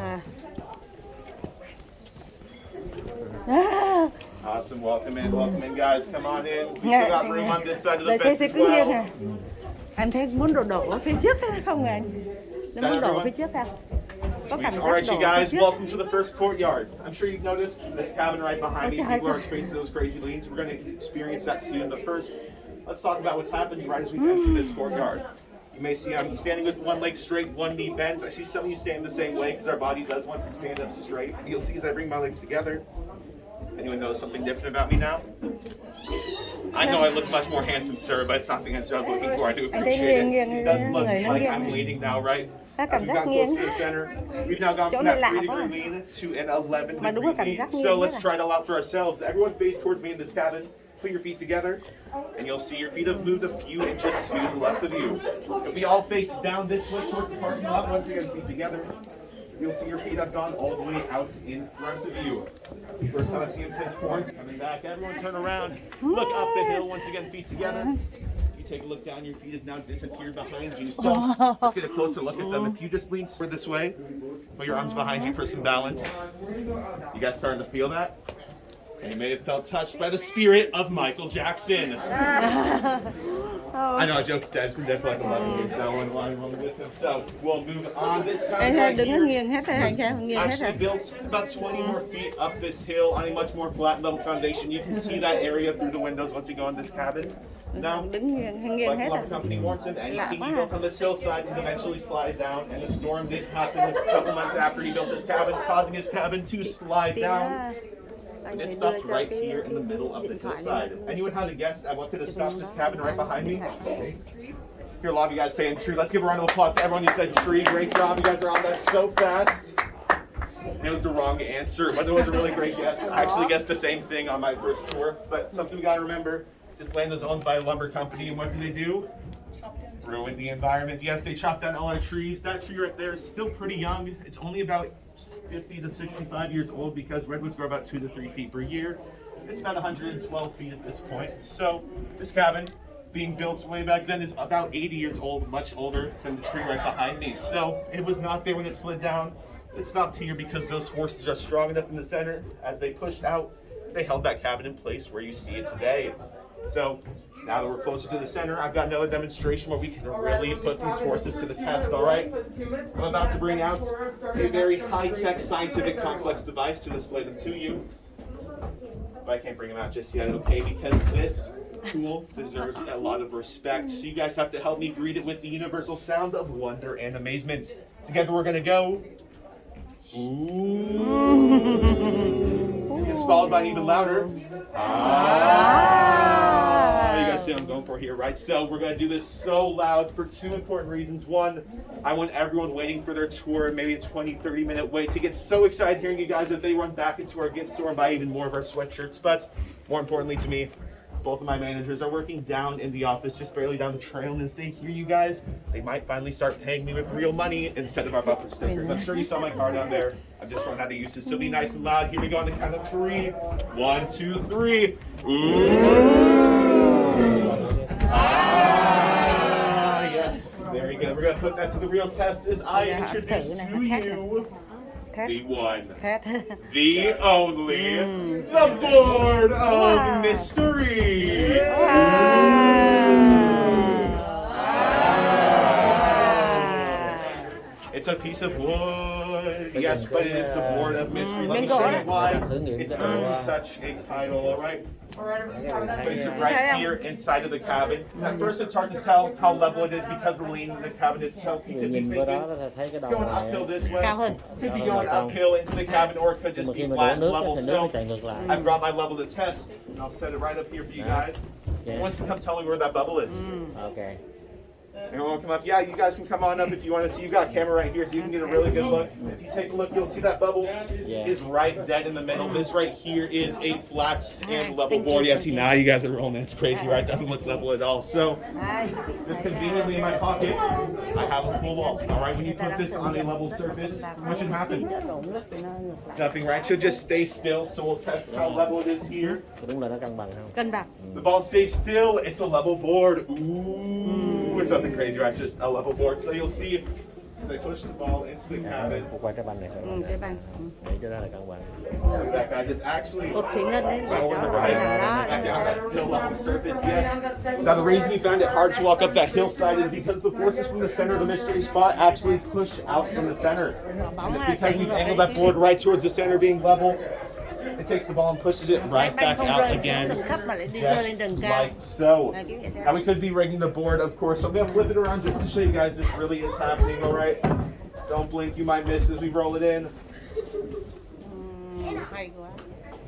Awesome, welcome in, guys. Come on in. We still got room on this side of the fence as well. Em thấy muốn đổ ở phía trước hay không anh? Nó muốn đổ ở phía trước không? Có cảm giác All right, đổ you ở phía guys, trước. welcome to the first courtyard. I'm sure you've noticed this cabin right behind me. People are experiencing those crazy leans. We're going to experience that soon. But first, let's talk about what's happening right as we enter this courtyard. You may see I'm standing with one leg straight, one knee bent. I see some of you standing the same way because our body does want to stand up straight. You'll see as I bring my legs together. Anyone notice something different about me now? I know I look much more handsome, sir, but it's not the answer I was looking for. I do appreciate it. It does look like I'm leaning now, right? As we've gotten closer to the center, we've now gone from that 3-degree lean to an 11-degree lean. So let's try it all out for ourselves. Everyone face towards me in this cabin. Put your feet together, and you'll see your feet have moved a few inches to the left of you. If we all face down this way towards the parking lot, once again, feet together, you'll see your feet have gone all the way out in front of you. First time I've seen it since quarantine. Coming back, everyone turn around. Look up the hill, once again, feet together. You take a look down, your feet have now disappeared behind you. So let's get a closer look at them. If you just lean this way, Put your arms behind you for some balance. You guys starting to feel that? You may have felt touched by the spirit of Michael Jackson. I know, a joke's dead. It's been dead for like 11 years now. I'm with him. So we'll move on. This cabin right here actually built about 20 more feet up this hill on a much more flat level foundation. You can see that area through the windows once you go in this cabin. Now, like the lumber company warns him, anything he built on this hillside would eventually slide down, and the storm did happen a couple months after he built this cabin, causing his cabin to slide down. And it stopped right here in the middle of the hillside. Anyone had a guess at what could have stopped this cabin right behind me? Hear a lot of you guys saying tree. Let's give a round of applause to everyone who said tree. Great job. You guys are on that so fast. It was the wrong answer, but it was a really great guess. I actually guessed the same thing on my first tour, but something we gotta remember, this land is owned by a lumber company, and what do? Ruin the environment. Yes, they chopped down a lot of trees. That tree right there is still pretty young. It's only about 50 to 65 years old because redwoods grow about 2 to 3 feet per year. It's about 112 feet at this point. So this cabin, being built way back then, is about 80 years old, much older than the tree right behind me. So it was not there when it slid down. It stopped here because those forces are strong enough in the center. As they pushed out, they held that cabin in place where you see it today. So now that we're closer to the center, I've got another demonstration where we can really put these forces to the test, all right? I'm about to bring out a very high-tech, scientific, complex device to display them to you. But I can't bring them out just yet, okay? Because this tool deserves a lot of respect. So you guys have to help me greet it with the universal sound of wonder and amazement. Together we're gonna go. Ooh. It's followed by an even louder. You guys see what I'm going for here, right? So we're going to do this so loud for two important reasons. One, I want everyone waiting for their tour, maybe a 20, 30-minute wait, to get so excited hearing you guys that they run back into our gift store and buy even more of our sweatshirts. But more importantly to me, both of my managers are working down in the office, just barely down the trail, and if they hear you guys, they might finally start paying me with real money instead of our bumper stickers. I'm sure you saw my car down there. I've just learned how to use this, so be nice and loud. Here we go on the count of 3. 1, 2, 3. Ooh. Ah, yes. Very good. We're going to put that to the real test as I introduce to you the one, the only, the board of mystery. It's a piece of wood, yes, but it is the board of mystery. Let me show you why it's earned such a title, all right? Place it right here inside of the cabin. At first it's hard to tell how level it is because of the lean in the cabin itself. You could be thinking it's going uphill this way. It could be going uphill into the cabin, or it could just be flat and level. So I've brought my level to test, and I'll set it right up here for you guys. Who wants to come tell me where that bubble is? Okay. Anyone want to come up? Yeah, you guys can come on up if you want to see. You've got a camera right here so you can get a really good look. If you take a look, you'll see that bubble is right dead in the middle. This right here is a flat and level board. Yeah, see, now you guys are rolling. It's crazy, right? It doesn't look level at all. So, just conveniently in my pocket, I have a full wall. All right, when you put this on a level surface, what should happen? Nothing, right? Should just stay still. So we'll test how level it is here. The ball stays still. It's a level board. Ooh, it's nothing crazy, right? It's just a level board. So you'll see as I push the ball into the cabin. Quay trái banh này thôi. Để cho nó là cân bằng. Look at that, guys. It's actually that's still level surface, yes. Now the reason you found it hard to walk up that hillside is because the forces from the center of the mystery spot actually push out from the center. And because we've angled that board right towards the center being level, it takes the ball and pushes it right back out again, just like so. Now we could be rigging the board, of course, so I'm going to flip it around just to show you guys this really is happening, all right? Don't blink, you might miss as we roll it in.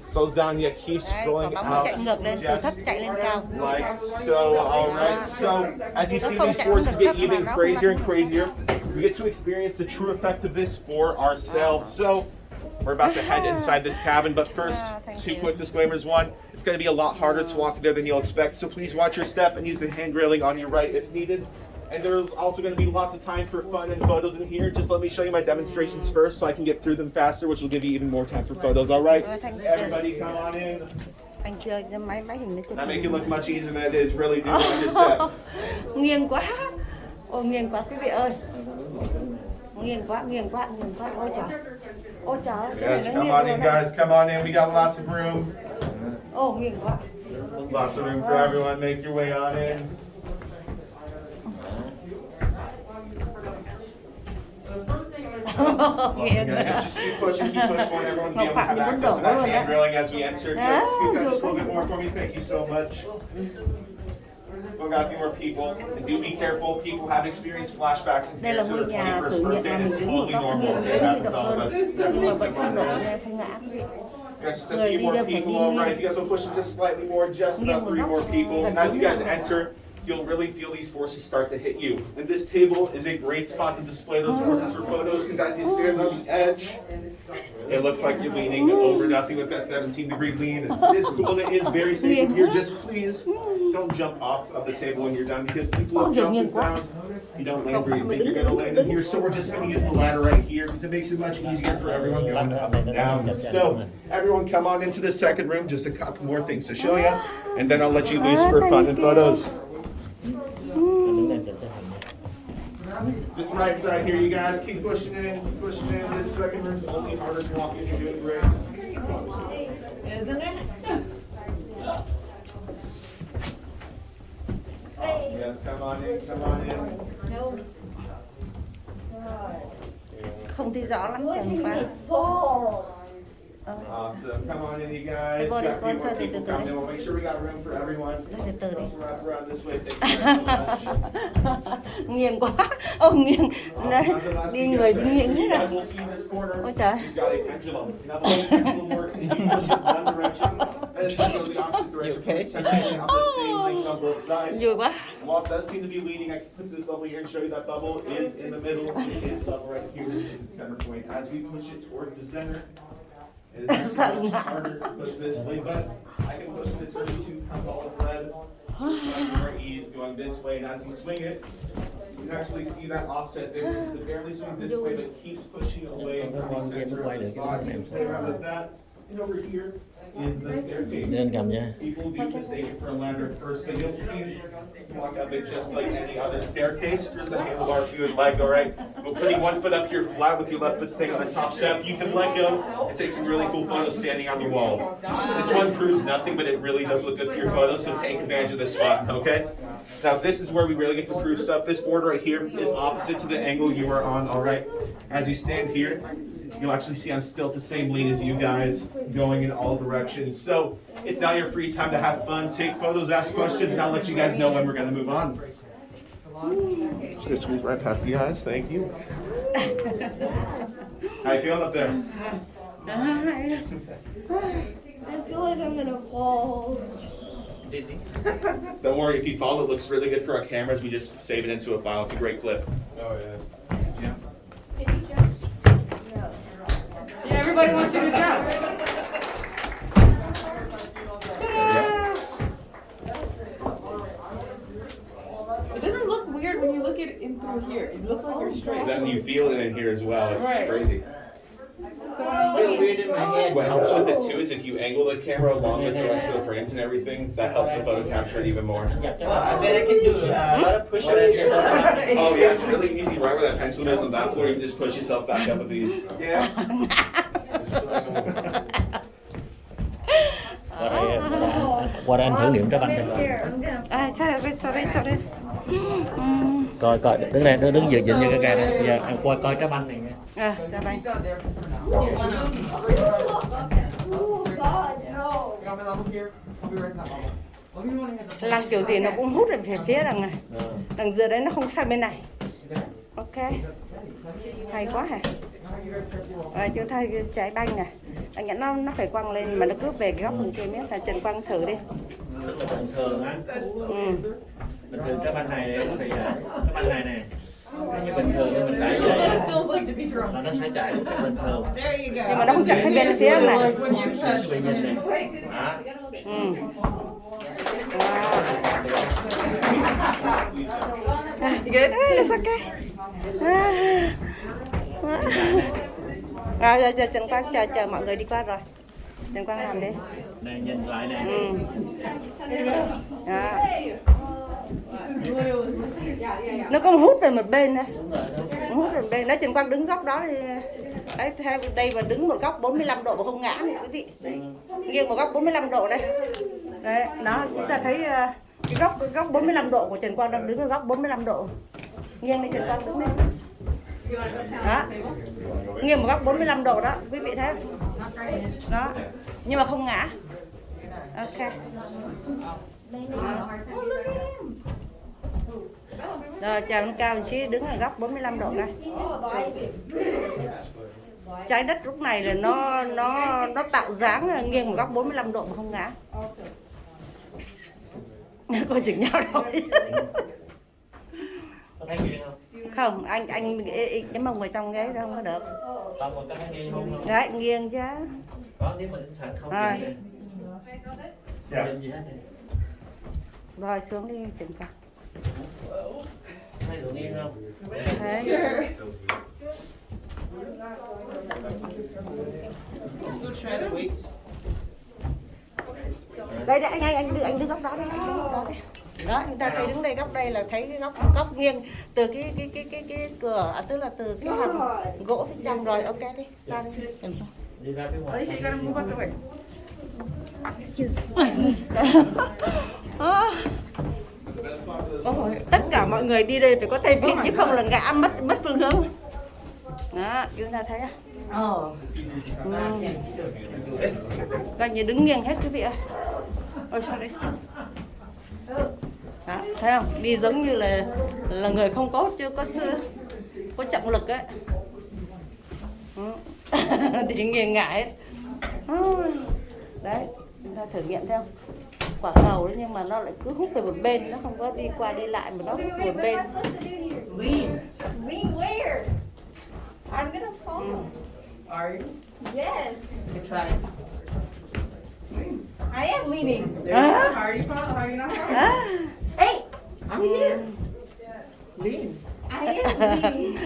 Slows down, yet keeps going out just like so, all right? So, as you see these forces get even crazier and crazier, we get to experience the true effect of this for ourselves. So, we're about to head inside this cabin, but first, 2 quick disclaimers. 1, it's going to be a lot harder to walk in there than you'll expect, so please watch your step and use the hand railing on your right if needed. And there's also going to be lots of time for fun and photos in here. Just let me show you my demonstrations first so I can get through them faster, which will give you even more time for photos, all right? Everybody come on in. Not make it look much easier than it is, really do watch your step. Nghiêng quá. Nghiêng quá quý vị ơi. nghiêng quá. Ôi trời. Ôi trời. Yes, come on in, guys. Come on in. We got lots of room. Ô, nghiêng quá. Lots of room for everyone. Make your way on in. Just keep pushing one. Everyone be able to have access to that hand railing as we enter. Just scoot down just a little bit more for me. Thank you so much. We've got a few more people. And do be careful. People have experienced flashbacks in Đây here là to ngôi their nhà 21st thử nghiệm birthday. mà And mình it's đứng một totally góc normal. nghiêng It đến happens độc to all of hơn. us. Nhưng mà vẫn Come không on độ in. nghe không ngã. Got just a Người few đi more đâu phải people, đi all nghiêng. right. If you guys will push it just slightly more, just about 3 more people. And as you guys enter, you'll really feel these forces start to hit you. And this table is a great spot to display those forces for photos, because as you stand on the edge, it looks like you're leaning over nothing with that 17-degree lean. It is cool. It is very safe here. Just please don't jump off of the table when you're done, because people have jumped and found you don't land where you think you're going to land in here. So we're just going to use the ladder right here, because it makes it much easier for everyone going up and down. So everyone come on into the second room. Just a couple more things to show you, and then I'll let you loose for fun and photos. Just right side here, you guys. Keep pushing in, keep pushing in. This second room's only harder to walk in. You're doing great. Isn't it? Awesome, guys. Come on in, come on in. No. Không thấy rõ lắm chẳng qua. Awesome. Come on in, you guys. Go Got đi, a few con more thôi, từ people từ coming đi. in. We'll make sure we got room for everyone. Từ từ đi. Also wrap around this way. Thank you guys so much. Nghiêng quá. Ô, nghiêng. Đây, Awesome. As the last đi few người guys đi nghiêng enter, hết you guys rồi. will see in this corner, Ôi trời. you've got a pendulum. Now the way the pendulum works is you push it one direction, and it's going to go the opposite direction for the second, and have the same length on both sides. Vui quá. While it does seem to be leaning, I can put this over here and show you that bubble is in the middle. It is bubble right here. This is the center point. As we push it towards the center, it is much harder to push this way, but I can push this 32-pound ball of thread. Nice and more ease going this way, and as you swing it, you can actually see that offset difference. It barely swings this way, but keeps pushing away from the center of the spot. You can play around with that. And over here is the staircase. Nên cầm nha. People do mistake it for a ladder at first, but you'll see you can walk up it just like any other staircase. There's the handlebar if you would like, all right? But putting one foot up here flat with your left foot staying on the top step, you can let go and take some really cool photos standing on the wall. This one proves nothing, but it really does look good for your photos, so take advantage of this spot, okay? Now this is where we really get to prove stuff. This board right here is opposite to the angle you are on, all right? As you stand here, you'll actually see I'm still at the same lane as you guys, going in all directions. So it's now your free time to have fun, take photos, ask questions, and I'll let you guys know when we're going to move on. Just squeeze right past you guys. Thank you. How you feeling up there? I feel like I'm gonna fall. Dizzy. Don't worry, if you fall, it looks really good for our cameras. We just save it into a file. It's a great clip. Oh, yeah. Can you jump? Yeah, everybody wants you to jump. It doesn't look weird when you look at it in through here. It looks like you're straight. Then you feel it in here as well. It's Right. crazy. So I feel weird in my head. What helps with it too is if you angle the camera along with the rest of the frames and everything, that helps the photo capture it even more. I bet I can do a lot of push-ups here. Oh yeah, it's really easy. Right where that pendulum is on that floor, you can just push yourself back up a piece. Yeah. Qua đây anh thử nghiệm trái banh này. À, sorry. Coi đứng đây, đứng dựa dịnh như cái cây này. Giờ anh coi trái banh này nha. À, ra đây. Oh God, no. Lăng kiểu gì nó cũng hút về phía đằng này. Đằng dưới đấy nó không sang bên này. Ok. Hay quá hả? Rồi chú thay cái trái banh này. Anh nghĩ nó phải quăng lên mà nó cứ về cái góc bên kia miết là Trần quăng thử đi. Tức là bình thường á. Bình thường trái banh này thì trái banh này nè. Như bình thường thì mình đẩy vậy là nó sẽ chạy một cách bình thường. Nhưng mà nó không chạy hai bên phía này. Suy nhìn này. It's okay. Rồi giờ Trần Quang chờ mọi người đi qua rồi. Trần Quang làm đi. Nè nhìn lại nè. Nó có hút về một bên này. hút lên bên. Đấy, Trần Quang đứng góc đó thì đấy, theo đây mà đứng một góc 45 độ mà không ngã này quý vị. Đấy. Nghiêng một góc 45 độ đây. Đấy, đó chúng ta thấy cái góc 45 độ của Trần Quang đang đứng ở góc 45 độ. Nghiêng đây Trần Quang đứng đây. Đó. Nghiêng một góc 45 độ đó, quý vị thấy không? Đó. Nhưng mà không ngã. Ok. Đó. Rồi chào anh Cao, anh Chí đứng ở góc 45 độ đây. Trái đất lúc này là nó tạo dáng nghiêng một góc 45 độ mà không ngã. Coi chừng nhau rồi. Có thấy nghiêng không? Không, anh cái mông ở trong ghế đó không có được. Không, còn có thấy nghiêng không? Đấy, nghiêng chứ. Có, nếu mình sẵn không Rồi. nghiêng đây. Gì hết đây. Rồi xuống đi Trần Quang. Thấy được nghiêng không? Đấy. Đây đây anh đứng góc đó đấy, anh đứng góc đó đấy. Đó, chúng ta thấy đứng đây góc đây là thấy cái góc nghiêng từ cái cửa, tức là từ cái hầm gỗ phía trong rồi. Ok đi, ra đi. Đi ra phía ngoài. Tất cả mọi người đi đây phải có tay vịn chứ không là ngã mất phương hướng. Đó, chúng ta thấy không? Coi như đứng nghiêng hết quý vị ơi. Ôi sao đấy? Đó, thấy không? Đi giống như là người không có trọng lực ấy. Đi nghiêng ngại ấy. Đấy, chúng ta thử nghiệm theo. Quả cầu đấy nhưng mà nó lại cứ hút về một bên, nó không có đi qua đi lại mà nó hút một bên. Lean. Lean where? I'm gonna fall. Are you? Yes. You try. I am leaning. How are you falling? How are you not falling? Hey, I'm here. Lean. I am leaning.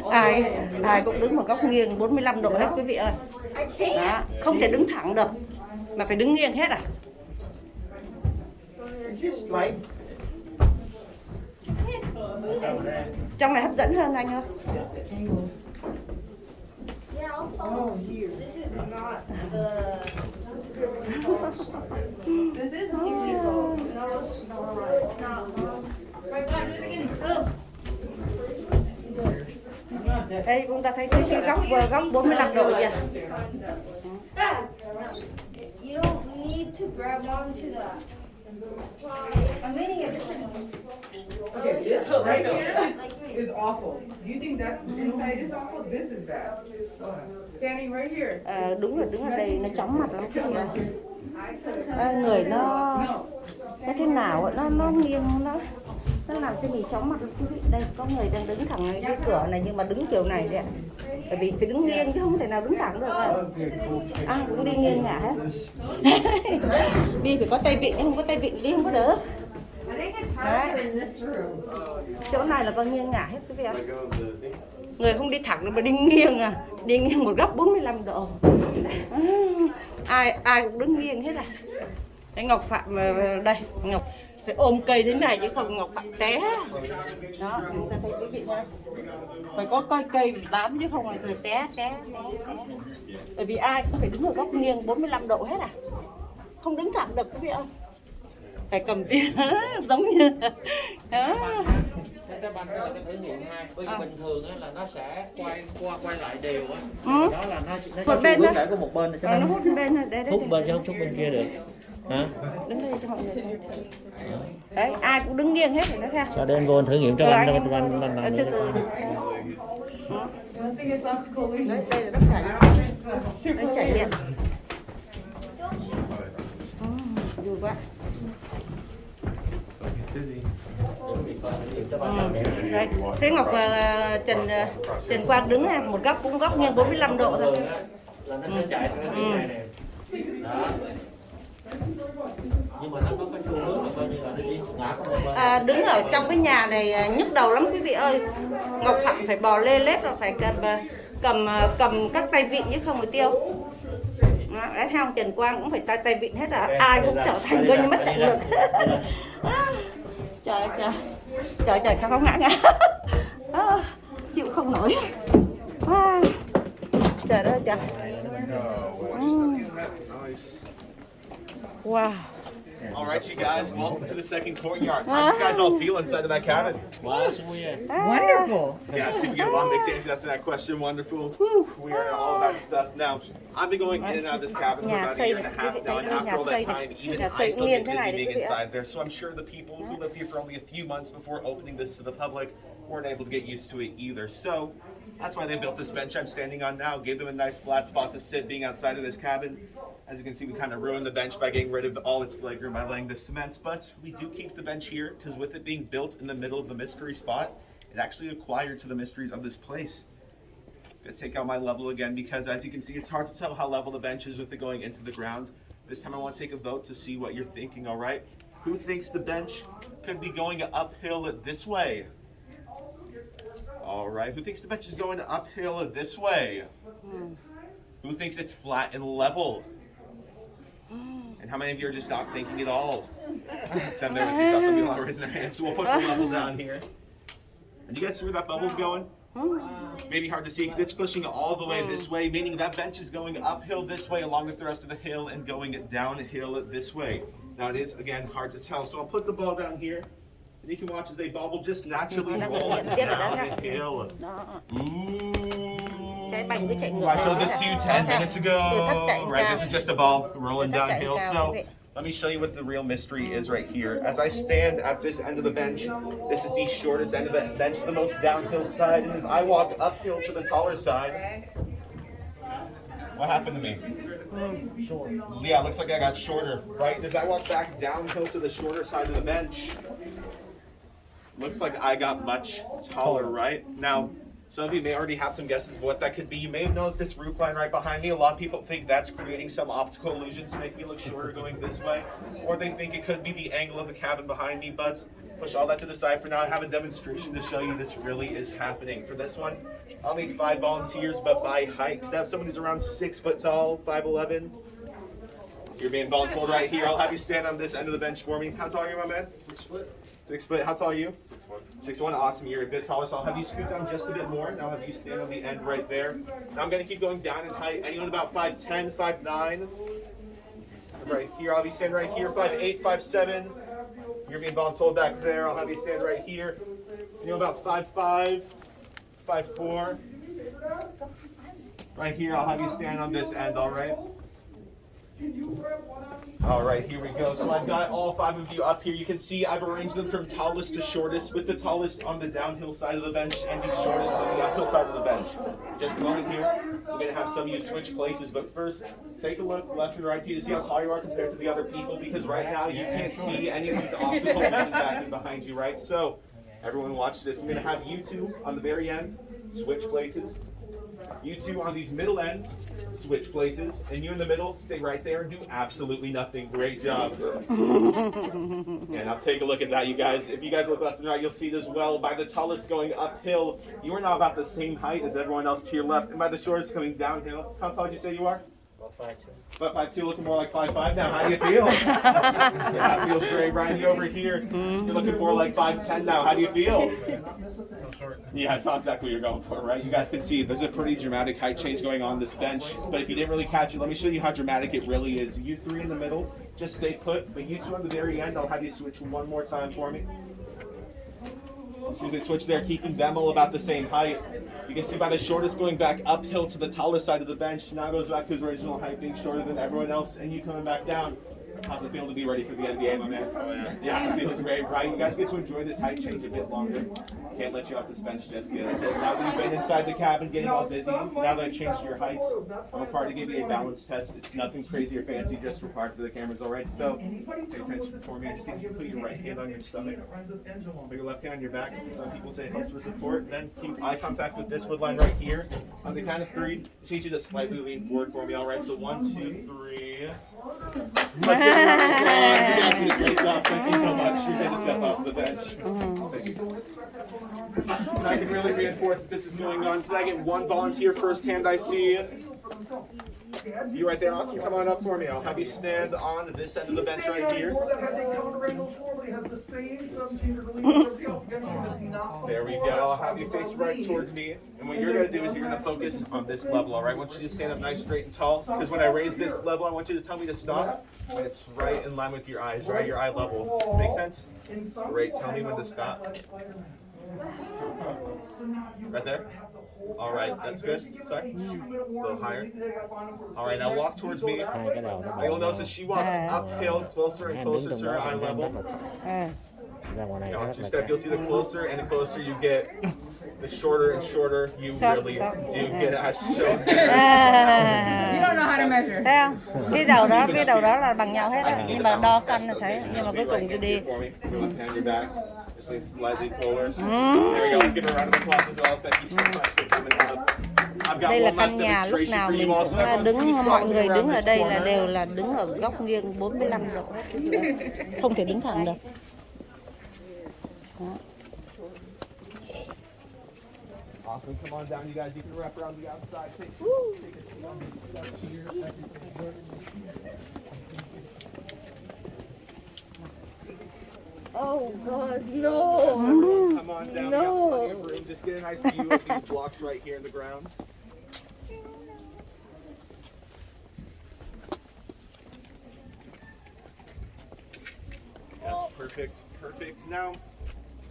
Ai cũng đứng một góc nghiêng 45 độ hết quý vị ơi. I can't. Đó, không thể đứng thẳng được mà phải đứng nghiêng hết à? Just slide. Trong này hấp dẫn hơn anh ơi. Yeah, I'll follow. This is not the. This is beautiful. No, it's not. It's not. My God, do it again. Đây chúng ta thấy cái góc 45 độ kìa. Dad, you don't need to grab onto that. I'm leaning a different way. Okay, this right here is awful. Do you think that inside is awful? This is bad. Standing right here. Đúng rồi, đứng ở đây nó chóng mặt lắm quý vị ơi. Người nó thế nào ạ? Nó nghiêng nó làm cho mình chóng mặt lắm quý vị. Đây có người đang đứng thẳng cái cửa này nhưng mà đứng kiểu này đấy ạ. Bởi vì phải đứng nghiêng chứ không thể nào đứng thẳng được ạ. Cũng đi nghiêng ngả hết. Đi phải có tay vịn, không có tay vịn đi không có được. Đấy. Chỗ này là con nghiêng ngả hết quý vị ạ. Người không đi thẳng được mà đi nghiêng đi nghiêng một góc 45 độ. Ai cũng đứng nghiêng hết à. Cái Ngọc Phạm đây, Ngọc phải ôm cây thế này chứ không Ngọc Phạm té. Đó, chúng ta thấy quý vị thôi. Phải có cây bám chứ không là té. Bởi vì ai cũng phải đứng ở góc nghiêng 45 độ hết à. Không đứng thẳng được quý vị ơi. Phải cầm tiền giống như đó. Cái banh đó là cái thử nghiệm hai. Bởi vì bình thường á là nó sẽ quay lại đều á. Đó là nó Một bên hướng để có một bên cho nó hút bên này, đây. hút bên chứ không hút bên kia được. Hả? Đứng đây cho mọi người thấy. Đấy, ai cũng đứng nghiêng hết rồi đó theo. Sau đây anh vô anh thử nghiệm cho banh làm từ từ. Đấy, đây là đất chảy. Đây chảy điện. Vui quá. Đấy. Thế Ngọc Trần Quang đứng một góc cũng góc nghiêng 45 độ thôi. Là nó sẽ chạy theo cái này nè. Đó. Nhưng mà nó có cái xu hướng là coi như là nó đi ngã có một bên. Đứng ở trong cái nhà này nhức đầu lắm quý vị ơi. Ngọc Phạm phải bò lê lết rồi phải cầm các tay vịn chứ không phải tiêu. Đấy, theo Trần Quang cũng phải tay vịn hết à. Ai cũng trở thành coi như mất trọng lực. Trời sao không ngã. chịu không nổi. Trời ơi trời. Wow. All right, you guys, welcome to the second courtyard. How do you guys all feel inside of that cabin? Quá xui à. Wonderful. Yeah, so you get a lot of mixed answers to that question. Wonderful. Whew, we are all of that stuff. Now, I've been going in and out of this cabin for about a year and a half now, and after all that time, even I still get busy being inside there. So I'm sure the people who lived here for only a few months before opening this to the public weren't able to get used to it either. So that's why they built this bench I'm standing on now, gave them a nice flat spot to sit being outside of this cabin. As you can see, we kind of ruined the bench by getting rid of all its legroom by laying this cement, but we do keep the bench here because with it being built in the middle of the mystery spot, it actually acquired to the mysteries of this place. Gonna take out my level again because as you can see, it's hard to tell how level the bench is with it going into the ground. This time I want to take a vote to see what you're thinking, all right? Who thinks the bench could be going uphill this way? All right, who thinks the bench is going uphill this way? Who thinks it's flat and level? And how many of you are just not thinking at all? Except there with me, saw some people not raising their hands, so we'll put the level down here. And you guys see where that bubble's going? Maybe hard to see because it's pushing all the way this way, meaning that bench is going uphill this way along with the rest of the hill and going downhill this way. Now it is, again, hard to tell, so I'll put the ball down here. And you can watch as they bobble just naturally rolling down the hill. I showed this to you 10 minutes ago. Right, this is just a ball rolling downhill. So let me show you what the real mystery is right here. As I stand at this end of the bench, this is the shortest end of the bench, the most downhill side. And as I walk uphill to the taller side, what happened to me? Short. Yeah, looks like I got shorter, right? As I walk back downhill to the shorter side of the bench, looks like I got much taller, right? Now, some of you may already have some guesses of what that could be. You may have noticed this roof line right behind me. A lot of people think that's creating some optical illusion to make me look shorter going this way. Or they think it could be the angle of the cabin behind me, but push all that to the side for now. I have a demonstration to show you this really is happening. For this one, I'll need 5 volunteers, but by height. Could I have someone who's around 6 foot tall, 5'11"? You're being volunteered right here. I'll have you stand on this end of the bench for me. How tall are you, my man? 6 foot. 6 foot. How tall are you? 6'1". Awesome. You're a bit taller, so I'll have you scoot down just a bit more. Now I'll have you stand on the end right there. Now I'm going to keep going down in height. Anyone about 5'10", 5'9"? Right here. I'll have you stand right here. 5'8", 5'7". You're being volunteered back there. I'll have you stand right here. Anyone about 5'5", 5'4". Right here. I'll have you stand on this end, all right? All right, here we go. So I've got all 5 of you up here. You can see I've arranged them from tallest to shortest, with the tallest on the downhill side of the bench and the shortest on the uphill side of the bench. Just a moment here. We're going to have some of you switch places, but first, take a look left and right to you to see how tall you are compared to the other people, because right now you can't see any of these optical illusions happening behind you, right? So everyone watch this. I'm going to have you two on the very end switch places. You two on these middle ends, switch places, and you in the middle, stay right there and do absolutely nothing. Great job. And now take a look at that, you guys. If you guys look left and right, you'll see it as well. By the tallest going uphill, you are now about the same height as everyone else to your left, and by the shortest coming downhill, how tall did you say you are? 5'2", looking more like 5'5" now. How do you feel? Yeah, it feels great. Ryan, you over here, you're looking more like 5'10" now. How do you feel? Yeah, I saw exactly what you're going for, right? You guys can see there's a pretty dramatic height change going on this bench. But if you didn't really catch it, let me show you how dramatic it really is. You 3 in the middle, just stay put. But you 2 on the very end, I'll have you switch one more time for me. As soon as they switch there, keeping them all about the same height. You can see by the shortest going back uphill to the tallest side of the bench. Now goes back to his original height, being shorter than everyone else, and you coming back down. How's it feel to be ready for the NBA, my man? Oh, yeah. Yeah, it feels great, right? You guys get to enjoy this height change a bit longer. Can't let you off this bench just yet. Okay, now that you've been inside the cabin getting all busy, now that I've changed your heights, I'm required to give you a balance test. It's nothing crazy or fancy, just required for the cameras, all right? So, pay attention for me. I just need you to put your right hand on your stomach, put your left hand on your back. Some people say it helps for support. Then keep eye contact with this wood line right here. On the count of 3, just need you to slightly lean forward for me, all right? So 1, 2, 3. Let's get it on. You guys did a great job. Thank you so much. You're going to step off the bench. Thank you. And I can really reinforce that this is going on. Can I get one volunteer first hand I see? You right there, awesome. Come on up for me. I'll have you stand on this end of the bench right here. There we go. I'll have you face right towards me. And what you're going to do is you're going to focus on this level, all right? I want you to stand up nice, straight, and tall. Because when I raise this level, I want you to tell me to stop. And it's right in line with your eyes, right? Your eye level. Make sense? Great. Tell me when to stop. Right there? All right, that's good. Sorry. A little higher. All right, now walk towards me. You'll notice that she walks uphill, closer and closer to her eye level. Now, once you step, you'll see the closer and the closer you get, the shorter and shorter you really do get as shown. You don't know how to measure. Thấy không? Cái đầu đó là bằng nhau hết á, nhưng mà đo cân là thấy, nhưng mà cuối cùng cứ đi. Just lean slightly forward. There we go. Let's give her a round of applause as well. Thank you so much for coming up. I've got Đây là one last căn nhà lúc nào demonstration for mình you also. cũng đứng, mọi người đứng ở đây là đều là đứng ở góc nghiêng 45 độ, không thể đứng thẳng được. Đó. Awesome. Come on down, you guys. You can wrap around the outside. Take a seat on this step here. Oh God, no. Come on down. No. We got plenty of room. Just get a nice view of these blocks right here in the ground. Yes, perfect, perfect. Now,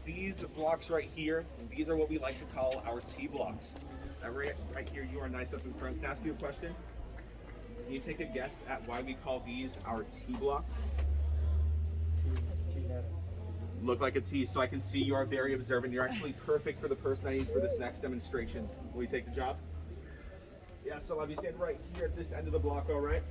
these blocks right here, these are what we like to call our T blocks. Now, right here, you are nice up in front. Can I ask you a question? Can you take a guess at why we call these our T blocks? Look like a T, so I can see you are very observant. You're actually perfect for the person I need for this next demonstration. Will you take the job? Yeah, so I'll have you stand right here at this end of the block, all right?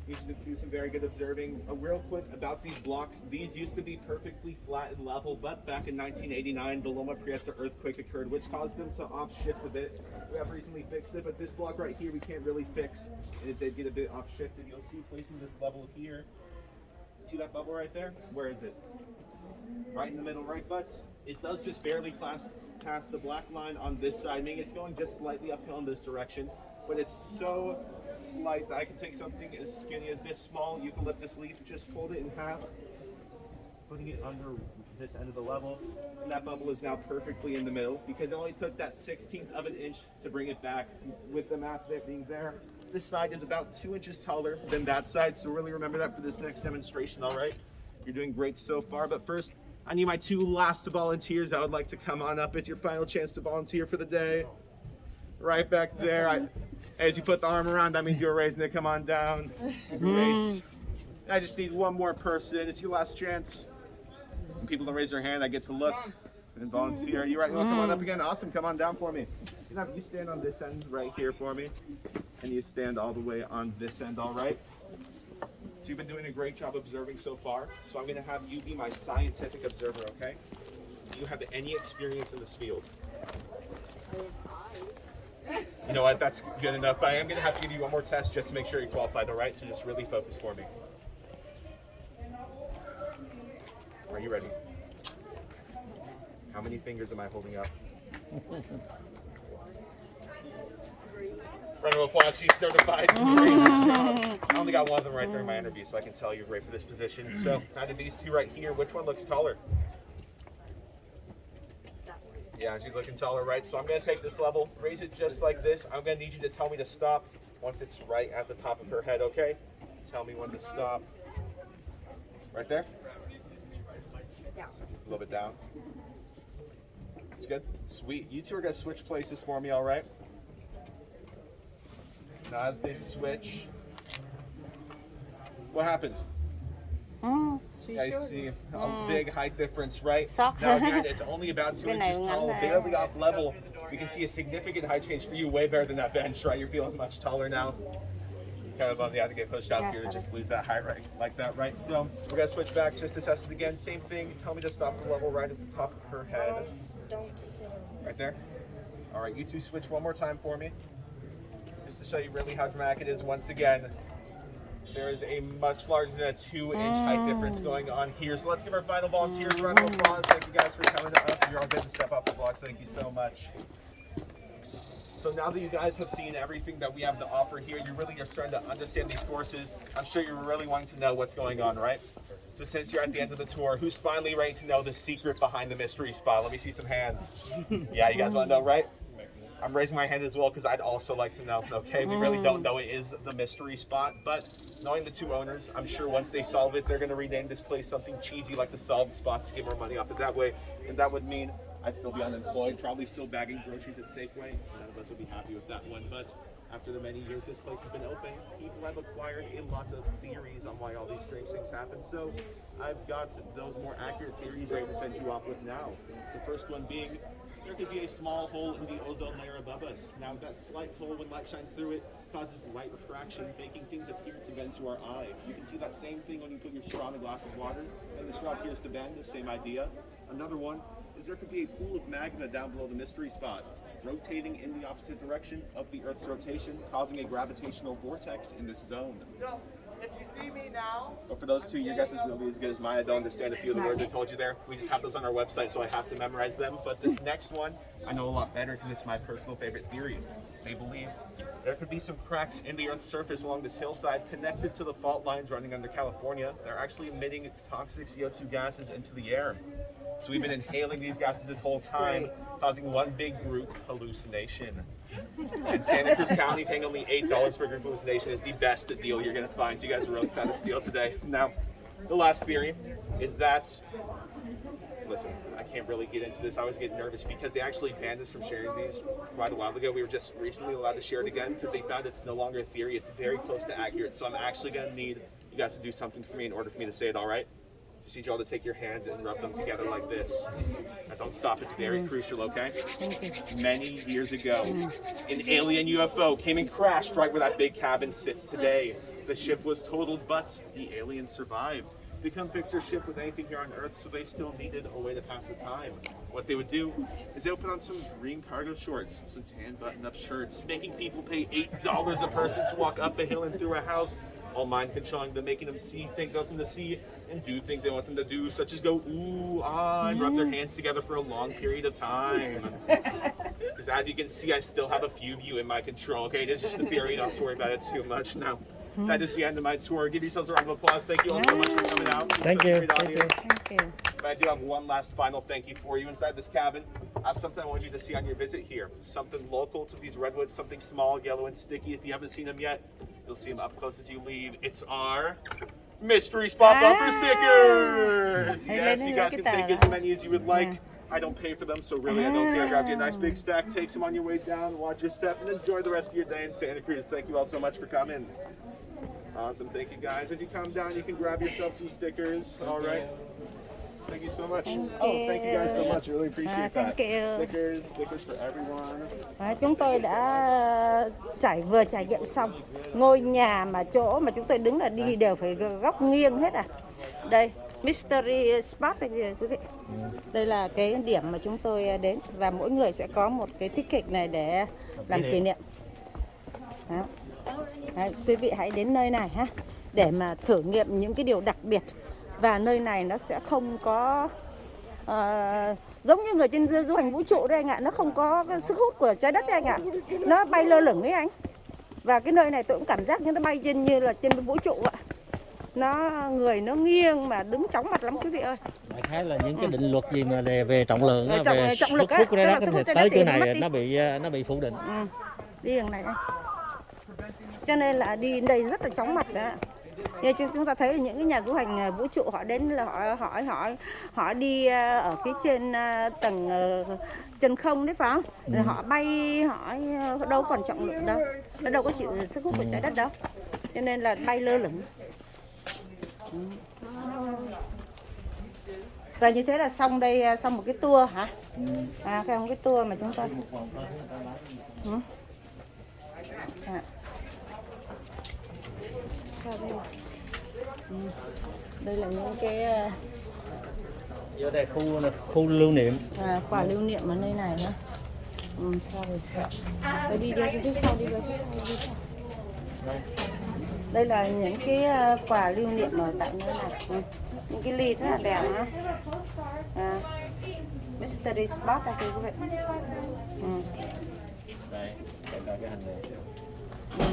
You should do some very good observing. Real quick about these blocks. These used to be perfectly flat and level, but back in 1989, the Loma Prieta earthquake occurred, which caused them to off-shift a bit. We have recently fixed it, but this block right here, we can't really fix. And if they get a bit off-shifted, you'll see placing this level here. See that bubble right there? Where is it? Right in the middle, right butts. It does just barely pass the black line on this side, meaning it's going just slightly uphill in this direction. But it's so slight that I can take something as skinny as this small eucalyptus leaf, just fold it in half, putting it under this end of the level. And that bubble is now perfectly in the middle because it only took that 1/16th of an inch to bring it back with the math of it being there. This side is about 2 inches taller than that side, so really remember that for this next demonstration, all right? You're doing great so far, but first, I need my two last volunteers. I would like to come on up. It's your final chance to volunteer for the day. Right back there. As you put the arm around, that means you're raising it. Come on down. Great. I just need one more person. It's your last chance. When people don't raise their hand, I get to look and volunteer. You right? You want to come on up again? Awesome. Come on down for me. You stand on this end right here for me. And you stand all the way on this end, all right? So you've been doing a great job observing so far. So I'm going to have you be my scientific observer, okay? Do you have any experience in this field? You know what? That's good enough. But I am going to have to give you one more test just to make sure you're qualified, all right? So just really focus for me. Are you ready? How many fingers am I holding up? Round of applause, she's certified. I only got one of them right there in my interview, so I can tell you're great for this position. So, out of these two right here, which one looks taller? Yeah, she's looking taller, right? So I'm going to take this level, raise it just like this. I'm going to need you to tell me to stop once it's right at the top of her head, okay? Tell me when to stop. Right there? A little bit down. That's good. Sweet. You two are going to switch places for me, all right? Now as they switch, what happens? Yeah, you see a big height difference, right? Now again, it's only about 2 inches tall, barely off level. We can see a significant height change for you, way better than that bench, right? You're feeling much taller now. Kind of on the to get pushed out here to just lose that height right like that, right? So we're gonna switch back just to test it again. Same thing. Tell me to stop the level right at the top of her head. Right there. All right, you two switch one more time for me. Just to show you really how dramatic it is once again. There is a much larger than a 2-inch height difference going on here. So let's give our final volunteers a round of applause. Thank you guys for coming up. You're all good to step off the blocks. Thank you so much. So now that you guys have seen everything that we have to offer here, you really are starting to understand these forces. I'm sure you're really wanting to know what's going on, right? So since you're at the end of the tour, who's finally ready to know the secret behind the mystery spot? Let me see some hands. Yeah, you guys want to know, right? I'm raising my hand as well because I'd also like to know. Okay, we really don't know it is the mystery spot, but knowing the two owners, I'm sure once they solve it, they're going to rename this place something cheesy like the Solved Spot to get more money off it that way. And that would mean I'd still be unemployed, probably still bagging groceries at Safeway. None of us would be happy with that one, but after the many years this place has been open, people have acquired a lot of theories on why all these strange things happen. So I've got those more accurate theories ready to send you off with now. The first one being, there could be a small hole in the ozone layer above us. Now that slight hole, when light shines through it, causes light refraction, making things appear to bend to our eye. You can see that same thing when you put your straw in a glass of water, and the straw appears to bend, the same idea. Another one is there could be a pool of magma down below the mystery spot, rotating in the opposite direction of the Earth's rotation, causing a gravitational vortex in this zone. So, if you see me now, But for those two, your guess is really as good as mine. I don't understand a few of the words I told you there. We just have those on our website, so I have to memorize them. But this next one, I know a lot better because it's my personal favorite theory. They believe there could be some cracks in the Earth's surface along this hillside connected to the fault lines running under California. They're actually emitting toxic CO2 gases into the air. So we've been inhaling these gases this whole time, causing one big group hallucination. And Santa Cruz County paying only $8 for a group hallucination is the best deal you're going to find. So you guys really found a steal today. Now, the last theory is that, listen, I can't really get into this. I always get nervous because they actually banned us from sharing these quite a while ago. We were just recently allowed to share it again because they found it's no longer a theory. It's very close to accurate. So I'm actually going to need you guys to do something for me in order for me to say it, all right? Just need you all to take your hands and rub them together like this. Now don't stop, it's very crucial, okay? Many years ago, an alien UFO came and crashed right where that big cabin sits today. The ship was totaled, but the aliens survived. They couldn't fix their ship with anything here on Earth, so they still needed a way to pass the time. What they would do is they would put on some green cargo shorts, some tan button-up shirts, making people pay $8 a person to walk up a hill and through a house, all mind-controlling them, making them see things they want them to see and do things they want them to do, such as go, ooh, ah, and rub their hands together for a long period of time. Because as you can see, I still have a few of you in my control, okay? It is just a theory, don't have to worry about it too much. Now, that is the end of my tour. Give yourselves a round of applause. Thank you all so much for coming out. Thank Such a you. great Thank you. audience. Thank you. But I do have one last final thank you for you inside this cabin. I have something I want you to see on your visit here. Something local to these redwoods, something small, yellow, and sticky. If you haven't seen them yet, you'll see them up close as you leave. It's our mystery spot bumper stickers. Yes, you guys can take as many as you would like. I don't pay for them, so really I don't care. Grab you a nice big stack, take some on your way down, watch your step, and enjoy the rest of your day in Santa Cruz. Thank you all so much for coming. Awesome, thank you guys. As you come down, you can grab yourself some stickers. All right. Thank you so much. Oh, thank you guys so much. I really appreciate that. Thank you. Stickers for everyone. Đấy, chúng tôi đã vừa trải nghiệm xong ngôi nhà mà chỗ mà chúng tôi đứng là đi đều phải góc nghiêng hết à. Đây, Mystery Spot đây quý vị. Đây là cái điểm mà chúng tôi đến và mỗi người sẽ có một cái ticket này để làm kỷ niệm. Đó. Đấy, quý vị hãy đến nơi này ha để mà thử nghiệm những cái điều đặc biệt, và nơi này nó sẽ không có giống như người trên du hành vũ trụ đây anh ạ, nó không có cái sức hút của trái đất đây anh ạ, nó bay lơ lửng ấy anh. Và cái nơi này tôi cũng cảm giác như nó bay như là trên vũ trụ ạ. Người nó nghiêng mà đứng chóng mặt lắm quý vị ơi. Đại khái là những cái định luật gì mà về trọng lượng á, về trọng lực sức hút của nó có thể tới chỗ này nó bị phủ định. Đi đường này đây. Cho nên là đi đây rất là chóng mặt đó. Như chúng ta thấy những cái nhà du hành vũ trụ họ đến là họ đi ở phía trên tầng chân không đấy phải không? Rồi họ bay, họ đâu còn trọng lượng đâu, nó đâu có chịu sức hút của trái đất đâu, cho nên là bay lơ lửng. Và như thế là xong đây, xong một cái tour hả? Xong cái tour mà chúng ta. Đây là những cái Ở đây khu lưu niệm. Quả lưu niệm ở nơi này nữa. Đây đi phía sau đi. Đây là những cái quả lưu niệm ở tại nơi này. Những cái ly rất là đẹp nữa. Mystery Spot đây quý vị. cái hành này.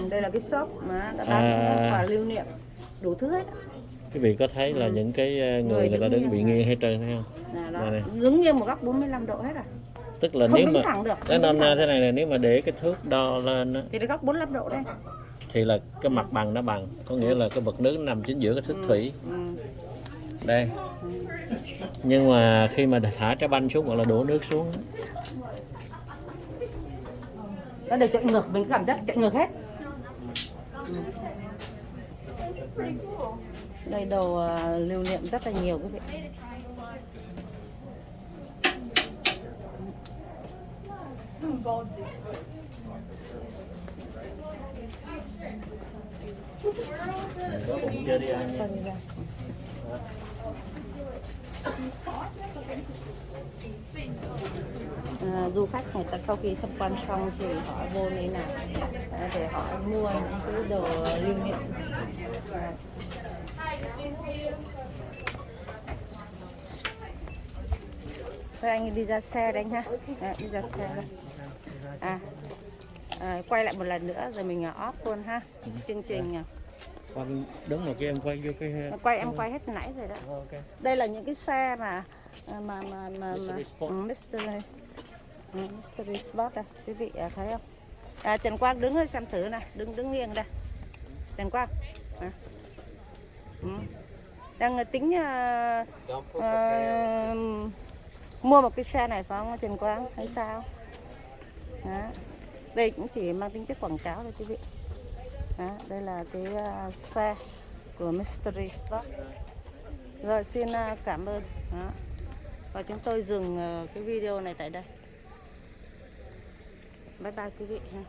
Đây là cái shop mà đã bán những quà lưu niệm đủ thứ hết. Quý vị có thấy là những cái người ta đứng bị nghiêng hết trơn thấy không? Này. Đứng nghiêng một góc 45 độ hết à. Tức là không nếu đứng mà thẳng được, cái nôm na thế này là nếu mà để cái thước đo lên á thì cái góc 45 độ đây. Thì là cái mặt bằng nó bằng, có nghĩa là cái vật nước nằm chính giữa cái thước thủy. Đây. Nhưng mà khi mà thả trái banh xuống hoặc là đổ nước xuống Nó đều chạy ngược, mình cảm giác chạy ngược hết. Đây đồ lưu niệm rất là nhiều quý vị. Có bụng chưa đi ăn nha. Du khách người ta sau khi tham quan xong thì họ vô đây này để họ mua những cái đồ lưu niệm. Thôi anh đi ra xe đấy anh ha. Đi ra xe đây. Quay lại một lần nữa rồi mình off luôn ha. Chương trình đứng một cái em quay vô cái em quay hết nãy rồi đó. Okay. Đây là những cái xe mà Mystery Spot đây, quý vị thấy không? Trần Quang đứng hơi xem thử này, đứng nghiêng đây. Trần Quang. Đang tính mua một cái xe này phải không Trần Quang hay sao? Đó. Đây cũng chỉ mang tính chất quảng cáo thôi quý vị. Đó, đây là cái xe của Mystery Spot. Rồi xin cảm ơn. Đó. Và chúng tôi dừng cái video này tại đây. Bye bye quý vị ha.